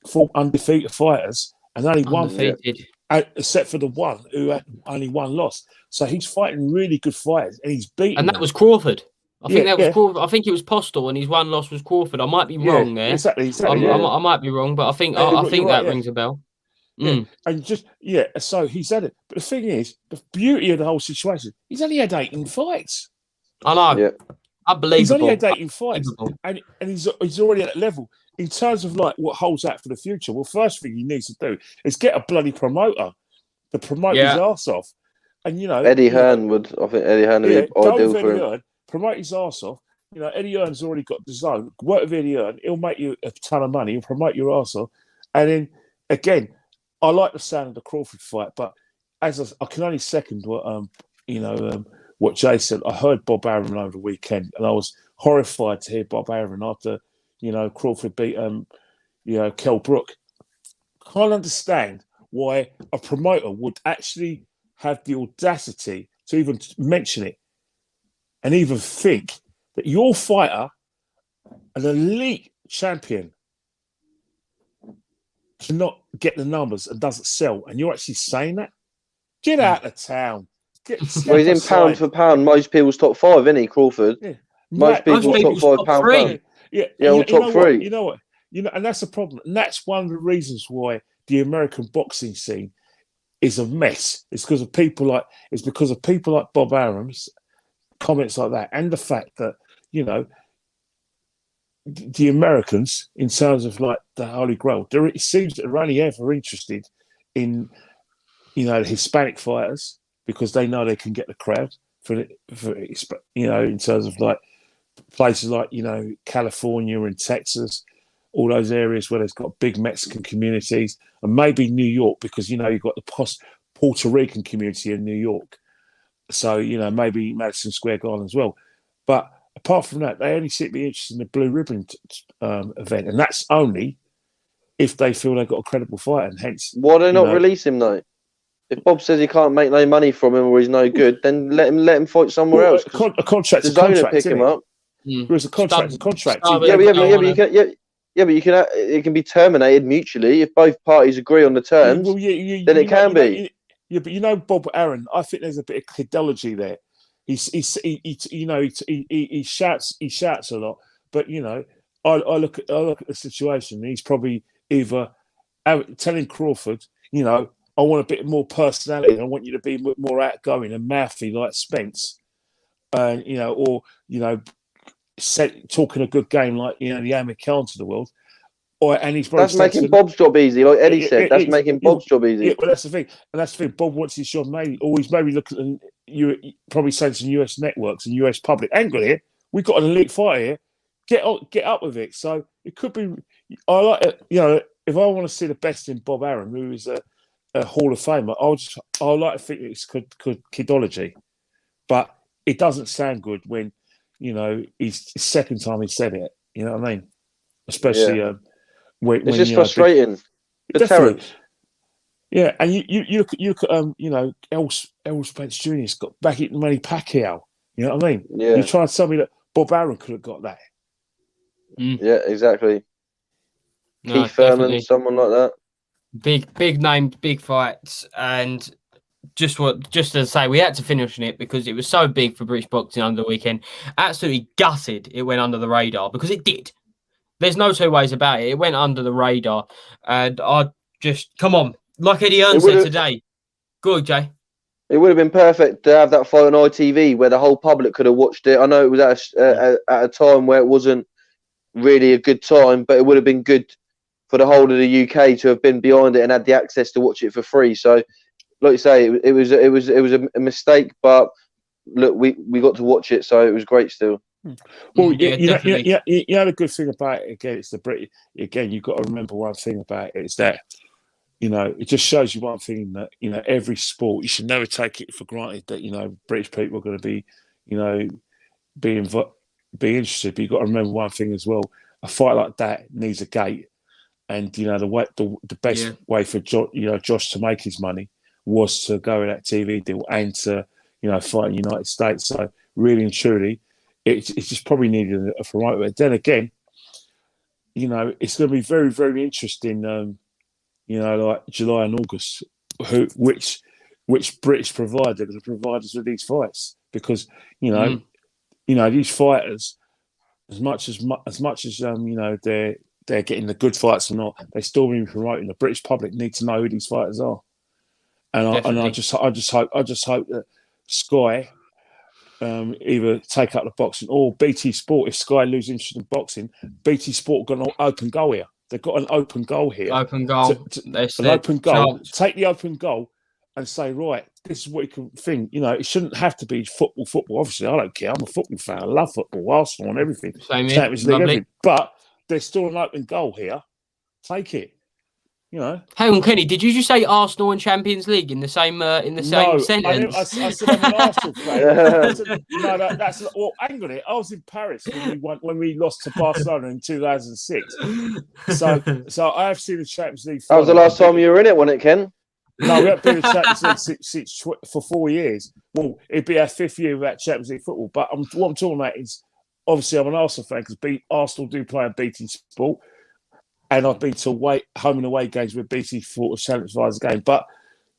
fought undefeated fighters, and only one, except for the one who had only one loss. So he's fighting really good fighters, and he's beating. And that was Crawford. I think that was Crawford. I think it was Postal, and his one loss was Crawford. I might be wrong there. Exactly. I might be wrong, but I think that rings a bell. And so he's had it. But the thing is, the beauty of the whole situation, he's only had 18 fights. I know. Yeah. Unbelievable. He's only had 18 fights, and he's already at that level. In terms of like what holds out for the future, well, first thing he needs to do is get a bloody promoter to promote his arse off. And Eddie Hearn would be ideal for him. Promote his arse off. Eddie Hearn's already got the zone. Work with Eddie Hearn. He'll make you a ton of money. He'll promote your arse off. And then again, I like the sound of the Crawford fight, but I can only second what Jay said. I heard Bob Arum over the weekend, and I was horrified to hear Bob Arum after, Crawford beat, Kell Brook. Can't understand why a promoter would actually have the audacity to even mention it and even think that your fighter, an elite champion, cannot get the numbers and doesn't sell, and you're actually saying that? Get out of town. Well, he's in pound for pound. Most people's top 5, isn't he, Crawford? Yeah. Most people's top 5 pound for pound. Yeah, or top 3. You know what? And that's the problem. And that's one of the reasons why the American boxing scene is a mess. It's because of people like Bob Arum's comments like that, and the fact that the Americans, in terms of like the Holy Grail, it seems that they're only ever interested in the Hispanic fighters because they know they can get the crowd for in terms of like places like California and Texas, all those areas where there's got big Mexican communities, and maybe New York because you've got the Puerto Rican community in New York, so maybe Madison Square Garden as well. But apart from that, they only seem to be interested in the Blue Ribbon event, and that's only if they feel they've got a credible fight, and hence why do they not release him though? If Bob says he can't make no money from him or he's no good, then let him fight somewhere else. A contract's a contract. Pick him up. There's a contract. Yeah, but you can. It can be terminated mutually if both parties agree on the terms. Well, then it can be. But Bob Arum, I think there's a bit of kidology there. He shouts a lot, but I look at the situation. And he's probably either telling Crawford, I want a bit more personality. I want you to be more outgoing and mouthy like Spence, and talking a good game like the Amir Khan to the world. That's making Bob's job easy, like Eddie said. That's making Bob's job easy. Yeah, well, that's the thing. Bob wants his job made. Or he's maybe looking at probably saying some US networks and US public. Angle here. We've got an elite fighter here. Get up with it. So it could be. I like it. If I want to see the best in Bob Arum, who is a Hall of Famer, I like to think it's kidology, but it doesn't sound good when it's the second time he said it. You know what I mean? Especially. Yeah. It's just frustrating. The Terrence. Yeah, and you look at Errol Spence Jr.'s got back at Manny Pacquiao. You know what I mean? Yeah. You try and tell me that Bob Arum could have got that. Yeah, exactly. No, Keith Thurman, definitely. someone like that. Big names, big fights, and just to say, we had to finish on it because it was so big for British boxing under the weekend. Absolutely gutted it went under the radar because it did. There's no two ways about it. It went under the radar. And I just, come on. Like Eddie Hearn said today. Good, Jay. It would have been perfect to have that fight on ITV where the whole public could have watched it. I know it was at a time where it wasn't really a good time, but it would have been good for the whole of the UK to have been behind it and had the access to watch it for free. So, like you say, it was a mistake, but look, we got to watch it, so it was great still. Well, you know the good thing about it again. It's the British. Again, you've got to remember one thing about it is that it just shows you one thing that every sport you should never take it for granted that British people are going to be be interested. But you've got to remember one thing as well: a fight like that needs a gate, and the best way for Josh to make his money was to go with that TV deal and to fight in the United States. So really and truly. It's just probably needed a promoter. But then again, it's going to be very, very interesting. Like July and August, which British provider are going to provide us with these fights because these fighters, as much as they're getting the good fights or not, they still be promoting. The British public need to know who these fighters are, and I just hope that Sky. Either take up the boxing or BT Sport. If Sky lose interest in boxing, BT Sport got an open goal here. They've got an open goal here. Open goal. An open goal. Take the open goal and say, right, this is what you can think. It shouldn't have to be football. Obviously, I don't care. I'm a football fan. I love football, Arsenal and everything. Same here. Champions League, everything. But there's still an open goal here. Take it. You know. Hang on, Kenny. Did you just say Arsenal and Champions League in the same sentence? I said I'm an Arsenal fan. No, that's well. Hang on it. I was in Paris when we lost to Barcelona in 2006. So I have seen the Champions League. That was the last time you were in it, wasn't it, Ken? No, we haven't been in the Champions League for 4 years. Well, it'd be our 5th year without Champions League football. But what I'm talking about is obviously I'm an Arsenal fan because Arsenal do play in BT Sport. And I've been to home and away games with BT Sport televised game. But,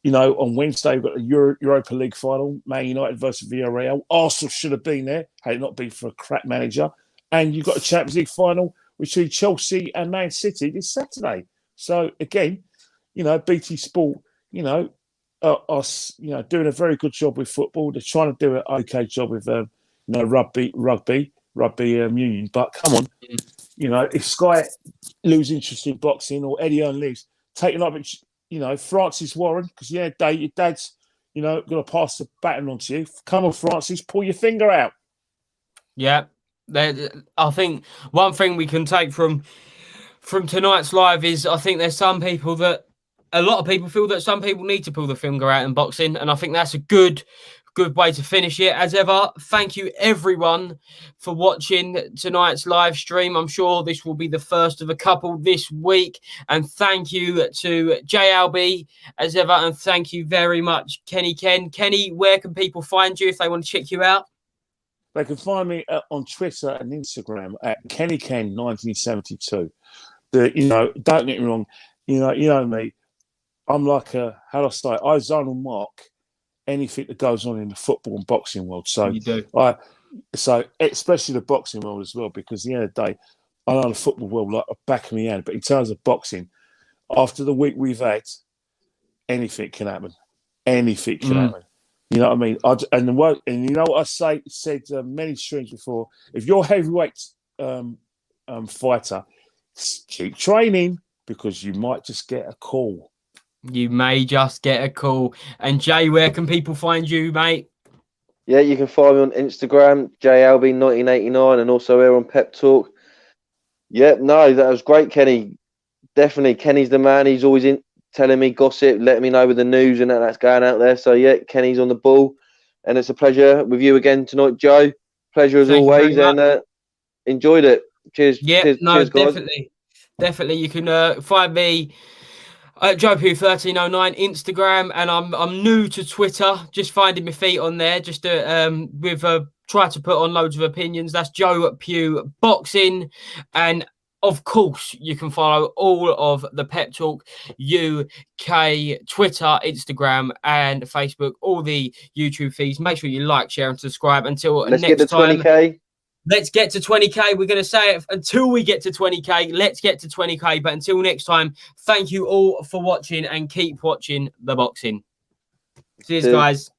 you know, on Wednesday, we've got the Europa League final, Man United versus Villarreal. Arsenal should have been there had it not been for a crap manager. And you've got a Champions League final between Chelsea and Man City this Saturday. So, again, you know, BT Sport, you know, doing a very good job with football. They're trying to do an okay job with, rugby union. But come on, you know, if Sky lose interest in boxing or Eddie Hearn leaves, take it up, you know, Francis Warren, because your dad's, you know, going to pass the baton on to you. Come on, Francis, pull your finger out. Yeah, I think one thing we can take from tonight's live is I think there's a lot of people feel that some people need to pull the finger out in boxing, and I think that's a good way to finish it. As ever, thank you everyone for watching tonight's live stream. I'm sure this will be the first of a couple this week. And thank you to Alby as ever. And thank you very much, Kenny Ken. Kenny, where can people find you if they want to check you out? They can find me on Twitter and Instagram at KennyKen1972. You know, don't get me wrong. You know me. I'm like how do I say? I zonal mark anything that goes on in the football and boxing world. So you do. So especially the boxing world as well, because at the end of the day, I know the football world like the back of my hand. But in terms of boxing, after the week we've had, anything can happen. Anything can happen. You know what I mean? And you know what I said many streams before. If you're a heavyweight fighter, keep training because you might just get a call. You may just get a call. And Jay, where can people find you, mate? Yeah, you can find me on Instagram, JAlby1989, and also here on Pep Talk. Yeah, no, that was great, Kenny. Definitely, Kenny's the man. He's always telling me gossip, letting me know with the news and that's going out there. So, yeah, Kenny's on the ball. And it's a pleasure with you again tonight, Joe. Pleasure as always. And enjoyed it. Cheers. Yeah, cheers, cheers, guys. Definitely. You can find me JoePugh1309 Instagram, and I'm new to Twitter, just finding my feet on there, just try to put on loads of opinions. That's Joe Pugh Boxing, and of course you can follow all of the Pep Talk UK Twitter, Instagram, and Facebook, all the YouTube feeds. Make sure you like, share, and subscribe. Until Let's next get to time. 20K. Let's get to 20K. We're going to say it until we get to 20K. Let's get to 20K. But until next time, thank you all for watching and keep watching the boxing. Cheers, guys.